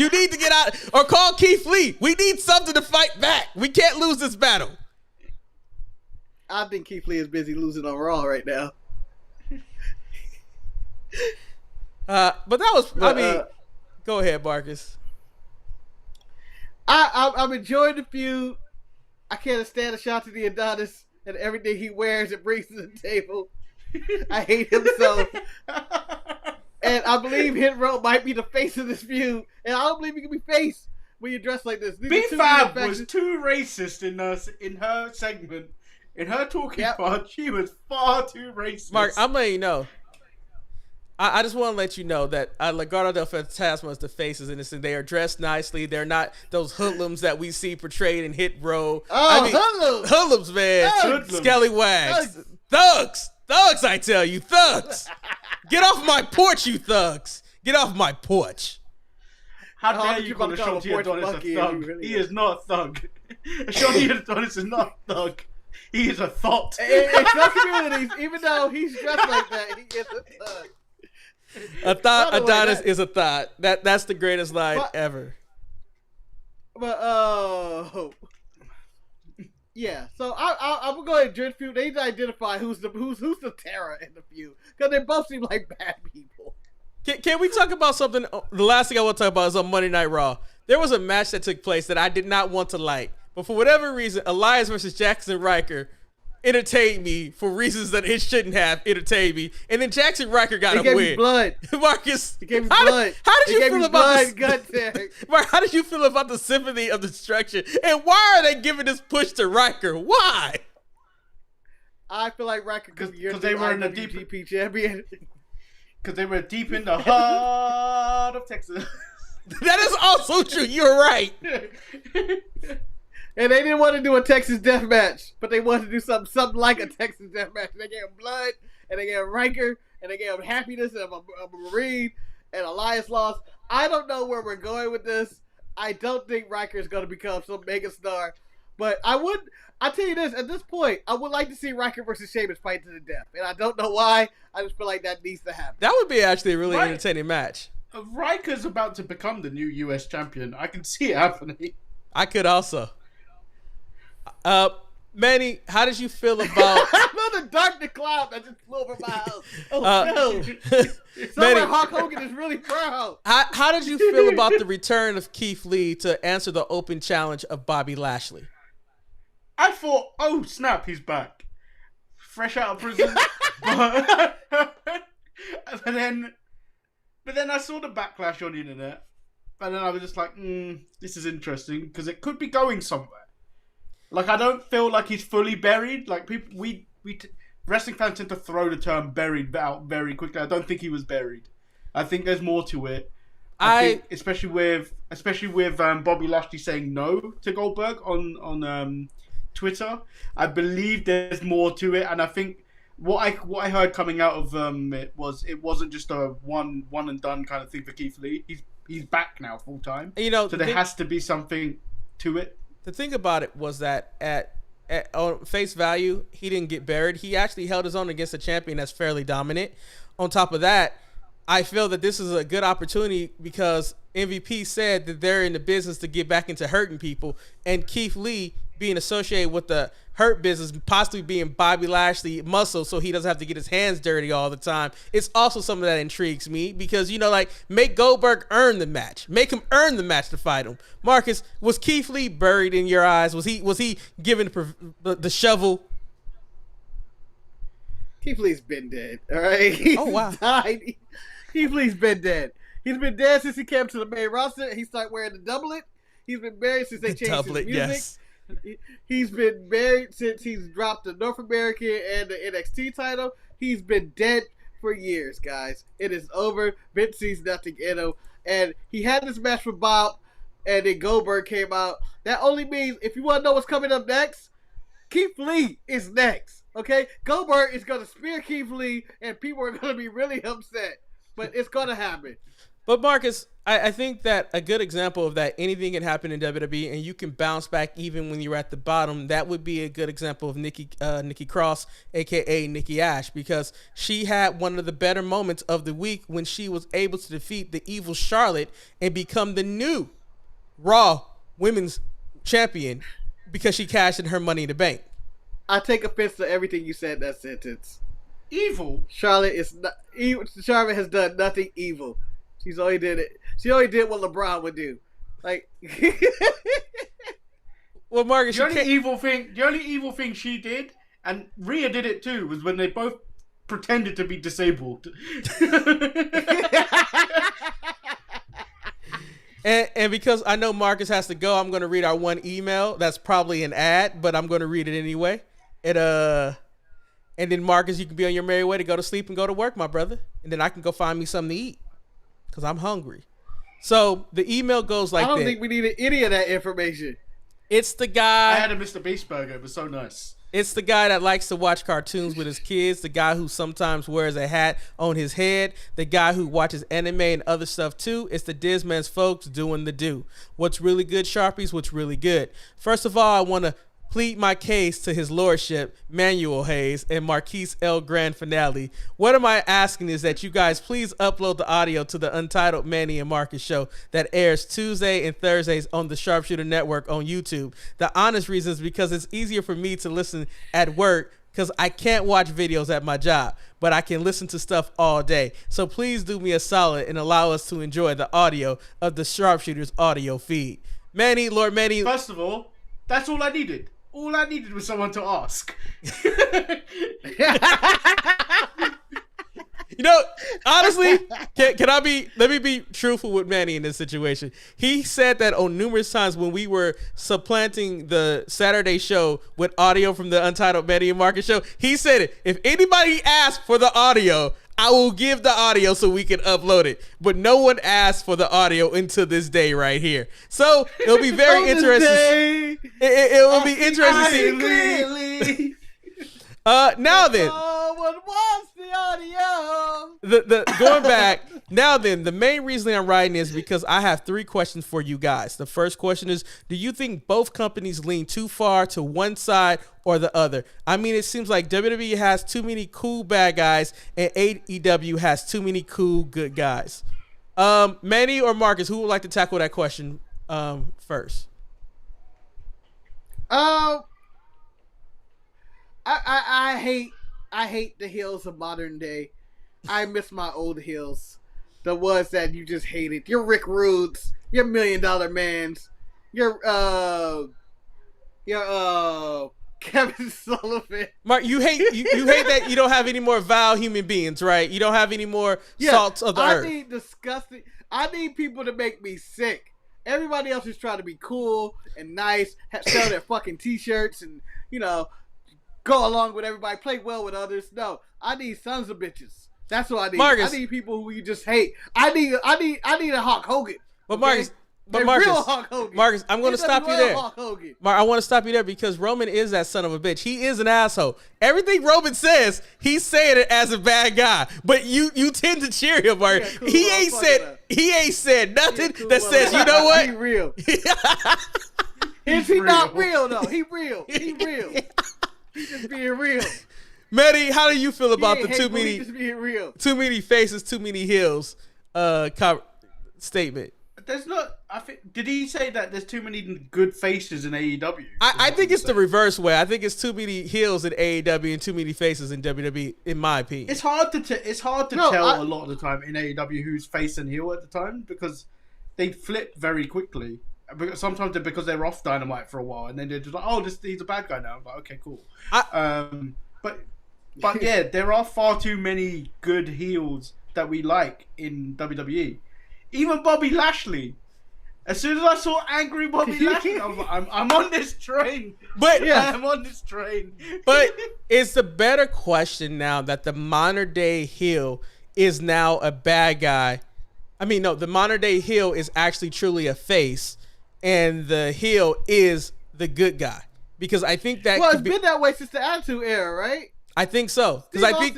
need to get out, or call Keith Lee. We need something to fight back. We can't lose this battle. I think Keith Lee is busy losing on Raw right now. But that was, go ahead, Marcus. I'm enjoying the feud. I can't stand a shot to the Adonis and everything he wears and brings to the table. I hate him so. And I believe Hit Row might be the face of this feud. And I don't believe he can be face when you dress like this. B-Fab was too racist in her segment. In her talking part, she was far too racist. Mark, I'm letting you know. I just want to let you know that Legado del Fantasma is the faces in this, and they are dressed nicely. They're not those hoodlums that we see portrayed in Hit Row. Hoodlums, man. Scallywags. Thugs, I tell you. Thugs. Get off my porch, you thugs. Get off my porch. How dare you call Shorty Adonis a thug? He is not a thug. Shorty Adonis is not a thug. He is a thought. In some communities, even though he's dressed like that, he is a thug. Adonis is a thought. That's the greatest line ever. But Yeah, so I'm gonna go ahead and Dread feud. They need to identify who's the terror in the feud because they both seem like bad people. Can we talk about something? The last thing I want to talk about is on Monday Night Raw. There was a match that took place that I did not want to like, but for whatever reason, Elias versus Jackson Riker entertained me for reasons that it shouldn't have entertained me. And then Jackson Riker got a win. Blood. Marcus, It gave me blood. How did you feel about this? Blood, Mark, how did you feel about the Symphony of Destruction? And why are they giving this push to Riker? Why? I feel like Riker because they were in the deep GP champion. Because they were deep in the heart of Texas. That is also true. You're right. And they didn't want to do a Texas death match, but they wanted to do something like a Texas death match. They gave him blood, and they gave him Riker, and they gave him happiness, and a Marine, and Elias lost. I don't know where we're going with this. I don't think Riker is going to become some mega star, but I'll tell you this, at this point, I would like to see Riker versus Sheamus fight to the death, and I don't know why. I just feel like that needs to happen. That would be actually a really entertaining match. Riker's about to become the new U.S. champion. I can see it happening. I could also. Manny, how did you feel about... I'm on the dark cloud that just flew over my house. Oh, no. Somewhere Hulk Hogan is really proud. How did you feel about the return of Keith Lee to answer the open challenge of Bobby Lashley? I thought, oh, snap, he's back. Fresh out of prison. But then I saw the backlash on the internet. And then I was just like, this is interesting. Because it could be going somewhere. Like, I don't feel like he's fully buried. Like, people, wrestling fans tend to throw the term buried out very quickly. I don't think he was buried. I think there's more to it. I think, especially with Bobby Lashley saying no to Goldberg on Twitter. I believe there's more to it, and I think what I heard coming out of it wasn't just a one and done kind of thing for Keith Lee. He's back now full time. So there has to be something to it. The thing about it was that at on face value, he didn't get buried. He actually held his own against a champion that's fairly dominant. On top of that, I feel that this is a good opportunity because MVP said that they're in the business to get back into hurting people, and Keith Lee being associated with the hurt business, possibly being Bobby Lashley muscle, so he doesn't have to get his hands dirty all the time. It's also something that intrigues me because, make Goldberg earn the match. Make him earn the match to fight him. Marcus, was Keith Lee buried in your eyes? Was he given the shovel? Keith Lee's been dead, all right? Oh, wow. Died. Keith Lee's been dead. He's been dead since he came to the main roster. He started wearing the doublet. He's been buried since they changed his music. Yes. He's been married since he's dropped the North American and the NXT title. He's been dead for years, guys. It is over. Vince sees nothing in him. And he had this match with Bob, and then Goldberg came out. That only means, if you want to know what's coming up next, Keith Lee is next, okay? Goldberg is going to spear Keith Lee, and people are going to be really upset. But it's going to happen. But Marcus, I think that a good example of that, anything can happen in WWE, and you can bounce back even when you're at the bottom. That would be a good example of Nikki Cross, a.k.a. Nikki Ash, because she had one of the better moments of the week when she was able to defeat the evil Charlotte and become the new Raw Women's Champion because she cashed in her Money in the Bank. I take offense to everything you said in that sentence. Evil? Charlotte is not evil. Charlotte has done nothing evil. She only did what LeBron would do. Like, well, Marcus, the only evil thing she did, and Rhea did it too, was when they both pretended to be disabled. And because I know Marcus has to go, I'm going to read our one email. That's probably an ad, but I'm going to read it anyway. And then Marcus, you can be on your merry way to go to sleep and go to work, my brother. And then I can go find me something to eat because I'm hungry. So the email goes like this. I don't think we needed any of that information. It's the guy. I had a Mr. Beast burger. It was so nice. It's the guy that likes to watch cartoons with his kids, the guy who sometimes wears a hat on his head, the guy who watches anime and other stuff too. It's the Disman's folks doing the do. What's really good, Sharpies? What's really good? First of all, I want to plead my case to his lordship, Manuel Hayes, and Marquise L. Grand Finale. What am I asking is that you guys please upload the audio to the Untitled Manny and Marcus show that airs Tuesday and Thursdays on the Sharpshooter Network on YouTube. The honest reason is because it's easier for me to listen at work because I can't watch videos at my job, but I can listen to stuff all day. So please do me a solid and allow us to enjoy the audio of the Sharpshooters audio feed. Manny, Lord Manny. First of all, that's all I needed. All I needed was someone to ask. You know, honestly, let me be truthful with Manny in this situation. He said that on numerous times when we were supplanting the Saturday show with audio from the Untitled Manny and Marcus show, he said it. If anybody asks for the audio, I will give the audio so we can upload it. But no one asked for the audio until this day right here. So it'll be very interesting. It will be interesting to see. Now then. No one wants the audio. Going back, now then, the main reason I'm writing is because I have 3 questions for you guys. The first question is, do you think both companies lean too far to one side or the other? I mean, it seems like WWE has too many cool bad guys and AEW has too many cool good guys. Manny or Marcus, who would like to tackle that question first? I hate the heels of modern day. I miss my old heels. The ones that you just hated. Your Rick Rudes, your $1 Million Mans, your Kevin Sullivan. Mark, you hate that you don't have any more vile human beings, right? You don't have any more salts of the earth. I need disgusting. I need people to make me sick. Everybody else is trying to be cool and nice, sell their fucking t-shirts and, go along with everybody, play well with others. No, I need sons of bitches. That's what I need. Marcus, I need people who you just hate. I need a Hulk Hogan. But okay? Marcus, real Hulk Hogan. Marcus, I'm going to stop you there. Hulk Hogan. I want to stop you there because Roman is that son of a bitch. He is an asshole. Everything Roman says, he's saying it as a bad guy. But you tend to cheer him, Mark. Cool, he ain't said nothing that says, you know what? He real. Is he not real though? He real. He real. He's just being real. Maddie, how do you feel about the just being real. too many faces, too many heels statement? There's not. I think. Did he say that there's too many good faces in AEW? I think it's the reverse way. I think it's too many heels in AEW and too many faces in WWE. In my opinion, it's hard to tell a lot of the time in AEW who's face and heel at the time because they flip very quickly. Sometimes because they're off Dynamite for a while and then they're just like, oh, he's a bad guy now. I'm like, okay, cool. But yeah, there are far too many good heels that we like in WWE. Even Bobby Lashley. As soon as I saw angry Bobby Lashley, I was like, I'm on this train. But yeah, I'm on this train. But it's the better question now that the modern day heel is now a bad guy. I mean, no, the modern day heel is actually truly a face, and the heel is the good guy. Because I think that it's been that way since the Attitude Era, right? I think so. Because I think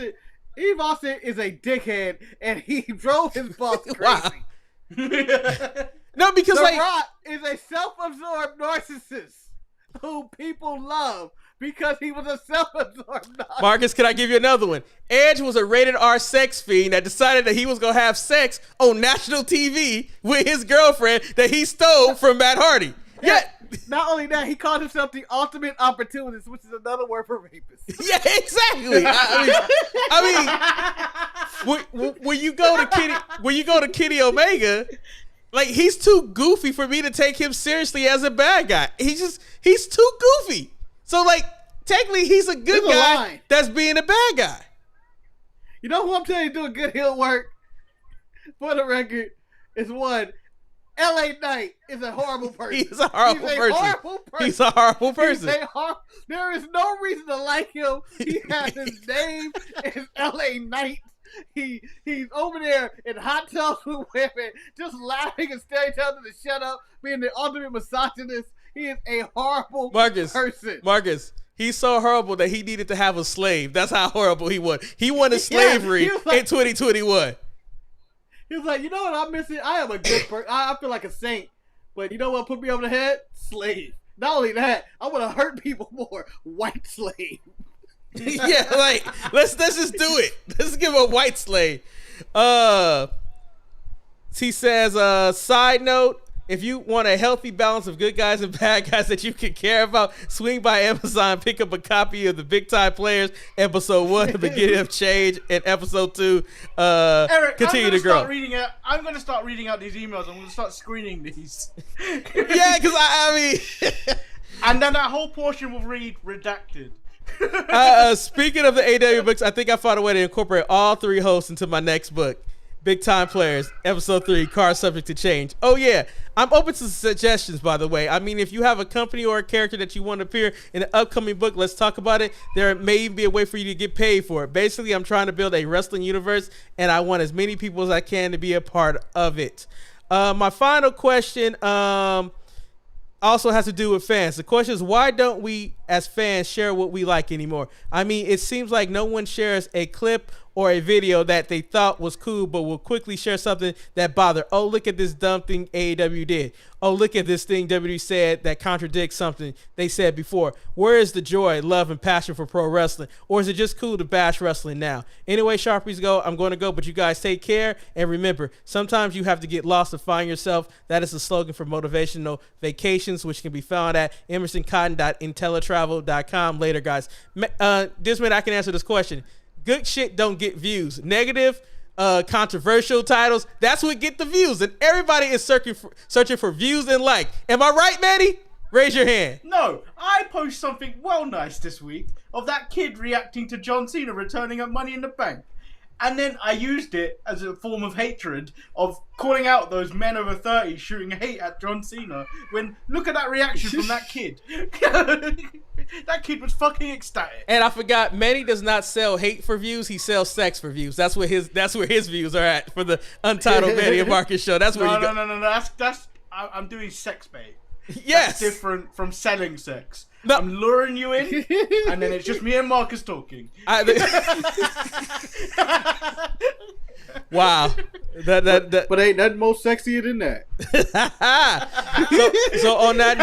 Steve Austin is a dickhead, and he drove his boss crazy. Wow. No, because The Rock is a self-absorbed narcissist who people love because he was a self-absorbed narcissist. Marcus, can I give you another one? Edge was a rated R sex fiend that decided that he was going to have sex on national TV with his girlfriend that he stole from Matt Hardy. Yeah. Not only that, he called himself the ultimate opportunist, which is another word for rapist. Yeah, exactly. I mean, when you go to Kenny Omega, like, he's too goofy for me to take him seriously as a bad guy. He's too goofy. So, like, technically, he's a good guy that's being a bad guy. You know who I'm telling you doing good heel work? For the record, is one. LA Knight is a horrible person. He's a horrible person. There is no reason to like him. He has his name is LA Knight. He's over there in hot tubs with women, just laughing and staring telling them to shut up, being the ultimate misogynist. He is a horrible person. Marcus, he's so horrible that he needed to have a slave. That's how horrible he was. He wanted slavery in 2021. He was like, you know what I'm missing? I am a good person. I feel like a saint. But you know what put me over the head? Slave. Not only that, I want to hurt people more. White slave. Yeah, like let's just do it. Let's give a white slave. He says, side note, if you want a healthy balance of good guys and bad guys that you can care about, swing by Amazon, pick up a copy of the Big Time Players, episode 1, The Beginning of Change, and episode 2, Eric, Continue to Grow. I'm going to start reading out these emails. I'm going to start screening these. Yeah, because I mean... And then that whole portion will read redacted. Speaking of the AEW books, I think I found a way to incorporate all 3 hosts into my next book. Big Time Players, episode 3, Card Subject to Change. Oh yeah, I'm open to suggestions, by the way. I mean, if you have a company or a character that you want to appear in an upcoming book, let's talk about it. There may even be a way for you to get paid for it. Basically, I'm trying to build a wrestling universe, and I want as many people as I can to be a part of it. My final question also has to do with fans. The question is, why don't we as fans share what we like anymore? I mean, it seems like no one shares a clip or a video that they thought was cool, but will quickly share something that bothered. Oh, look at this dumb thing AEW did. Oh, look at this thing WWE said that contradicts something they said before. Where is the joy, love, and passion for pro wrestling? Or is it just cool to bash wrestling now? Anyway, Sharpies go. I'm going to go, but you guys take care. And remember, sometimes you have to get lost to find yourself. That is the slogan for Motivational Vacations, which can be found at emersoncotton.intellitravel.com. Later, guys. This minute I can answer this question. Good shit don't get views. Negative, controversial titles, that's what get the views. And everybody is searching for views and like. Am I right, Manny? Raise your hand. No, I post something well nice this week of that kid reacting to John Cena returning at Money in the Bank. And then I used it as a form of hatred of calling out those men over 30 shooting hate at John Cena. When, look at that reaction from that kid. That kid was fucking ecstatic. And I forgot, Manny does not sell hate for views. He sells sex for views. That's where his views are at for the Untitled Manny and Marcus show. That's where No. I'm doing sex bait. Yes. That's different from selling sex. No. I'm luring you in, and then it's just me and Marcus talking. Wow. But ain't nothing more sexier than that. So on that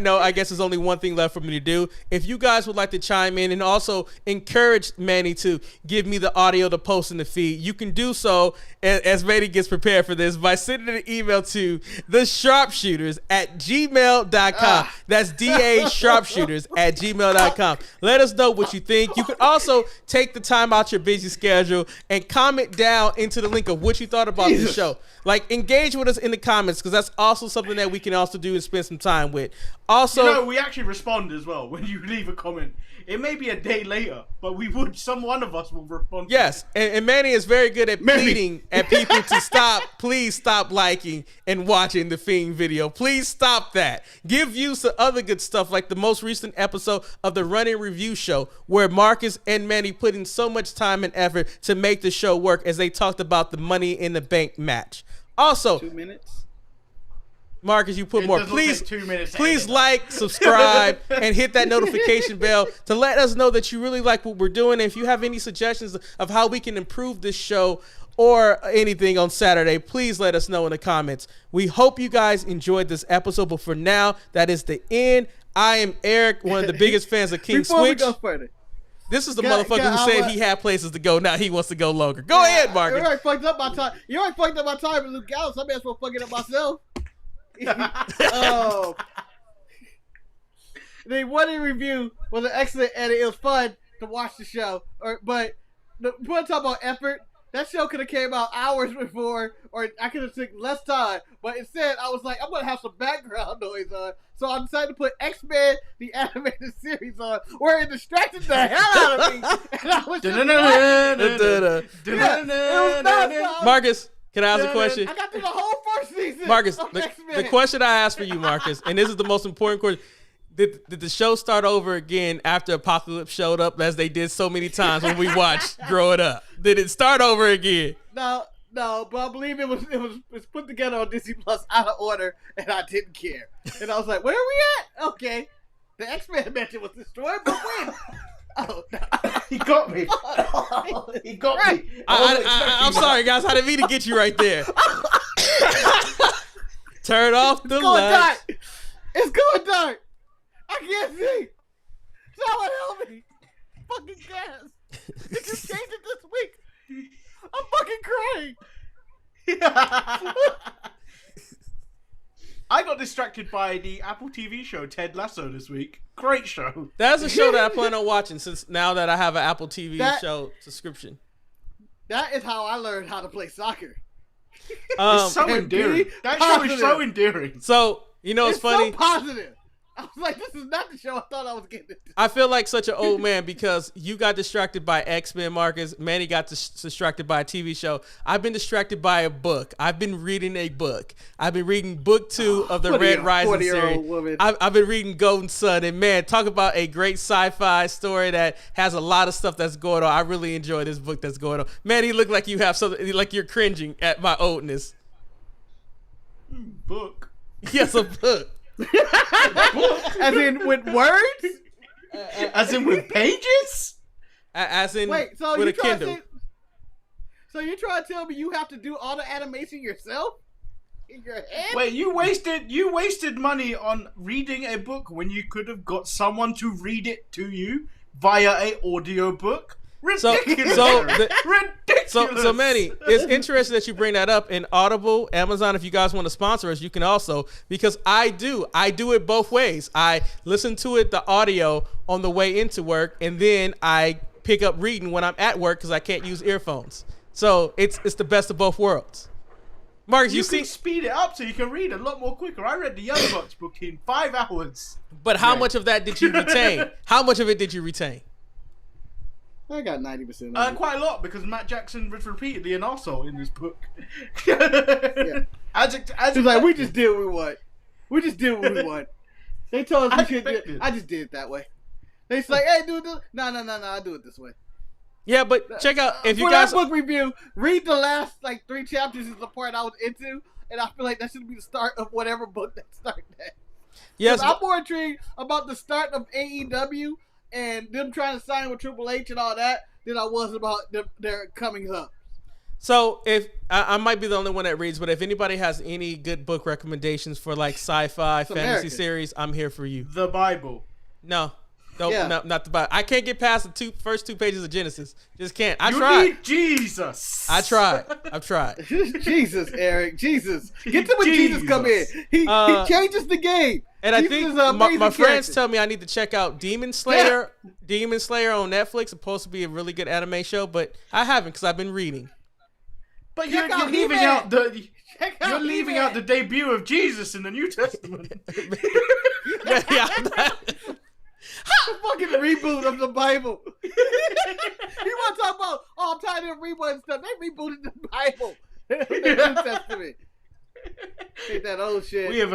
note, I guess there's only one thing left for me to do. If you guys would like to chime in and also encourage Manny to give me the audio to post in the feed, you can do so as Manny gets prepared for this by sending an email to the Sharpshooters at gmail.com. That's DA Sharpshooters at gmail.com. Let us know what you think. You can also take the time out your busy schedule and comment down into the link of what you thought about this show. Like, engage with us in the comments, because that's also something that we can also do and spend some time with. Also, we actually respond as well when you leave a comment. It may be a day later, but one of us will respond. Yes, and Manny is very good at pleading at people to please stop liking and watching the Fiend video. Please stop that. Give views to other good stuff, like the most recent episode of the Running Review show, where Marcus and Manny put in so much time and effort to make the show work as they talked about the Money in the Bank match. Also, 2 minutes. Marcus, you put more. Please, 2 minutes. please like, subscribe, and hit that notification bell to let us know that you really like what we're doing. And if you have any suggestions of how we can improve this show or anything on Saturday, please let us know in the comments. We hope you guys enjoyed this episode, but for now, that is the end. I am Eric, one of the biggest fans of King Before Switch. we go further, This is the motherfucker who said he had places to go. Now he wants to go longer. Go ahead, Marcus. You already fucked up my time. You already fucked up my time with Luke Gallows. I may as well fuck it up myself. The one in review was an excellent edit. It was fun to watch the show. But one talk about effort. That show could have came out hours before, or I could have took less time. But instead, I was like, I'm gonna have some background noise on. So I decided to put X-Men, the animated series, on, where it distracted the hell out of me. And I was just Marcus, can I ask a question? I got through the whole first season. Marcus, of the X-Men. question I asked for you, Marcus, and this is the most important question. Did the show start over again after Apocalypse showed up, as they did so many times when we watched growing up? Did it start over again? No, but I believe it was put together on Disney Plus out of order, and I didn't care. And I was like, where are we at? Okay. The X-Men mansion was destroyed, but when? Oh, no. He got me. He got me. I'm sorry, guys. I didn't mean to get you right there. Turn off the lights. It's going dark. I can't see. Someone help me. Fucking gas. It just changed it this week. I'm fucking crying. I got distracted by the Apple TV show Ted Lasso this week. Great show. That's a show that I plan on watching since now that I have an Apple TV show subscription. That is how I learned how to play soccer. It's so endearing. That show is so endearing. So, you know, it's funny. So positive. I was like, this is not the show I thought I was getting into. I feel like such an old man because you got distracted by X-Men, Marcus. Manny got distracted by a TV show. I've been distracted by a book. I've been reading a book. I've been reading book 2 of the Red Rising series. I've been reading Golden Sun. And man, talk about a great sci-fi story that has a lot of stuff that's going on. I really enjoy this book that's going on. Man, you look like you have something, like you're cringing at my oldness. Book. Yes, a book. As in with words? As in with pages? As in Wait, so with you a Kindle. So you're trying to tell me you have to do all the animation yourself? In your head? Wait, you wasted money on reading a book when you could have got someone to read it to you via a audiobook? Ridiculous. So Manny, it's interesting that you bring that up. In Audible, Amazon, if you guys want to sponsor us, you can also, because I do it both ways. I listen to it, the audio, on the way into work, and then I pick up reading when I'm at work because I can't use earphones. So it's the best of both worlds. Marcus, you can speed it up so you can read a lot more quicker. I read the Young Bucks book in 5 hours. But how much of that did you retain? How much of it did you retain? I got 90%. Quite a lot, because Matt Jackson was repeatedly an arsehole in this book. Yeah. He's like, we just did what we want. We just did what we want. They told us we should do it. I just did it that way. They like, hey, do it. No, I do it this way. Yeah, but check out, if you for guys... that book review, read the last, 3 chapters is the part I was into, and I feel like that should be the start of whatever book that started at. Yes, I'm more intrigued about the start of AEW and them trying to sign with Triple H and all that than I was about their coming up. So if I might be the only one that reads, but if anybody has any good book recommendations for sci-fi fantasy series, I'm here for you. The Bible. No, not the Bible. I can't get past the first 2 pages of Genesis. Just can't. I you tried. Need Jesus. I tried. I've tried. Jesus, Eric. Jesus. Get to when Jesus come in. He changes the game. And I think my friends tell me I need to check out Demon Slayer. Yeah. Demon Slayer on Netflix. It's supposed to be a really good anime show, but I haven't because I've been reading. But you're leaving out the debut of Jesus in the New Testament. The fucking reboot of the Bible. You want to talk about all time and reboot and stuff? They rebooted the Bible. The New Testament. Ain't that old shit. We have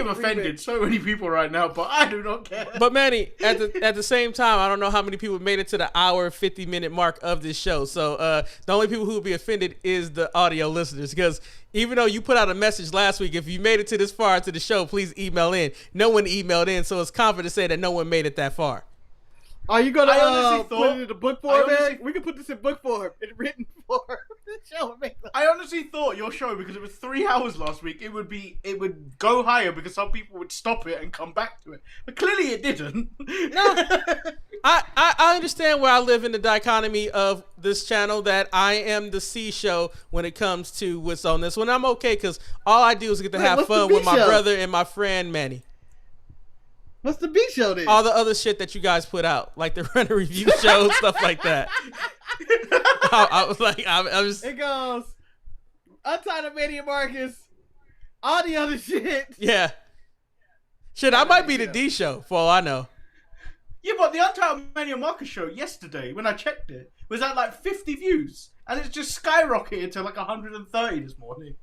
offended so many people right now, but I do not care. But Manny, at the same time, I don't know how many people made it to the hour 50-minute mark of this show. So the only people who will be offended is the audio listeners, because even though you put out a message last week, if you made it to this far into the show, please email in. No one emailed in, so it's confident to say that no one made it that far. Are you going to put it in the book form, man? We can put this in book form, in written form. I honestly thought your show, because it was 3 hours last week, it would go higher because some people would stop it and come back to it. But clearly it didn't. No. I understand where I live in the dichotomy of this channel, that I am the C show when it comes to what's on this one. I'm okay because all I do is get to have fun with my brother and my friend Manny. What's the B show then? All the other shit that you guys put out, like the run a review show, stuff like that. I was like, I was. It goes Untitled Mania Marcus, all the other shit. Yeah. Shit, I might be the D show for all I know. Yeah, but the Untitled Mania Marcus show yesterday, when I checked it, was at 50 views, and it's just skyrocketed to 130 this morning.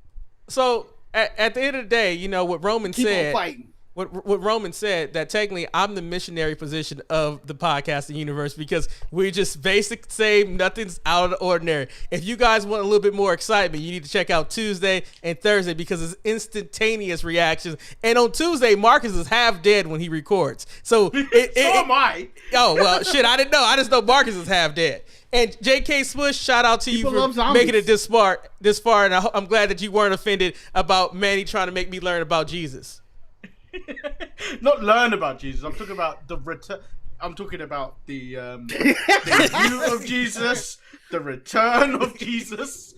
So at the end of the day, you know what Roman Keep said. on fighting. What Roman said, that technically I'm the missionary position of the podcasting universe, because we just basic same, nothing's out of the ordinary. If you guys want a little bit more excitement, you need to check out Tuesday and Thursday, because it's instantaneous reactions. And on Tuesday, Marcus is half dead when he records. So so am I. Oh, well, shit, I didn't know. I just know Marcus is half dead. And J.K. Smush, shout out to you for making it this far. And I'm glad that you weren't offended about Manny trying to make me learn about Jesus. Not learn about Jesus. I'm talking about the return. I'm talking about the debut of Jesus, the return of Jesus,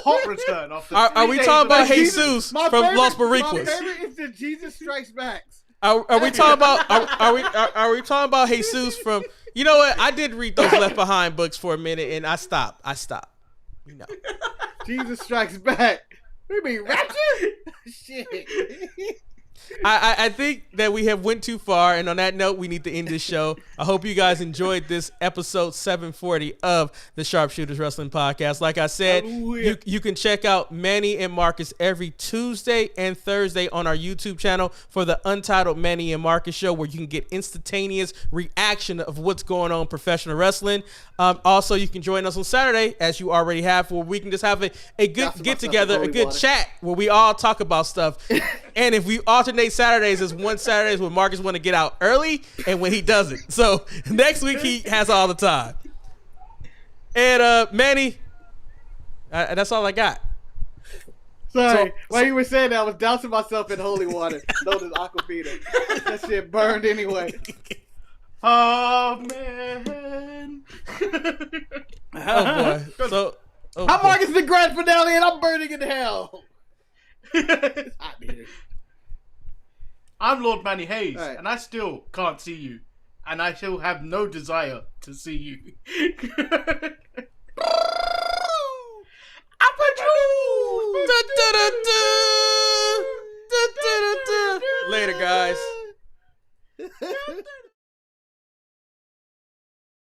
hot return after. Are we talking about Jesus from Los Boricuas? My favorite is the Jesus Strikes Back. Are we talking about? Are we talking about Jesus from? You know what? I did read those Left Behind books for a minute, and I stopped. You know, Jesus Strikes Back. We mean Rapture? Shit. I think that we have went too far, and on that note, we need to end this show. I hope you guys enjoyed this episode 740 of the Sharpshooters Wrestling Podcast. Like I said, you can check out Manny and Marcus every Tuesday and Thursday on our YouTube channel for the Untitled Manny and Marcus Show, where you can get instantaneous reaction of what's going on in professional wrestling. Also, you can join us on Saturday, as you already have, where we can just have a good get-together, a good chat, where we all talk about stuff. And if we alternate Saturdays, there's one Saturdays when Marcus want to get out early and when he doesn't. So next week he has all the time. And Manny, that's all I got. Sorry, while you were saying that, I was dousing myself in holy water, known as Aquafina. That shit burned anyway. Oh man! Oh boy! So I'm Marcus the Grand Finale, and I'm burning in hell. I'm Lord Manny Hayes, and I still can't see you, and I still have no desire to see you.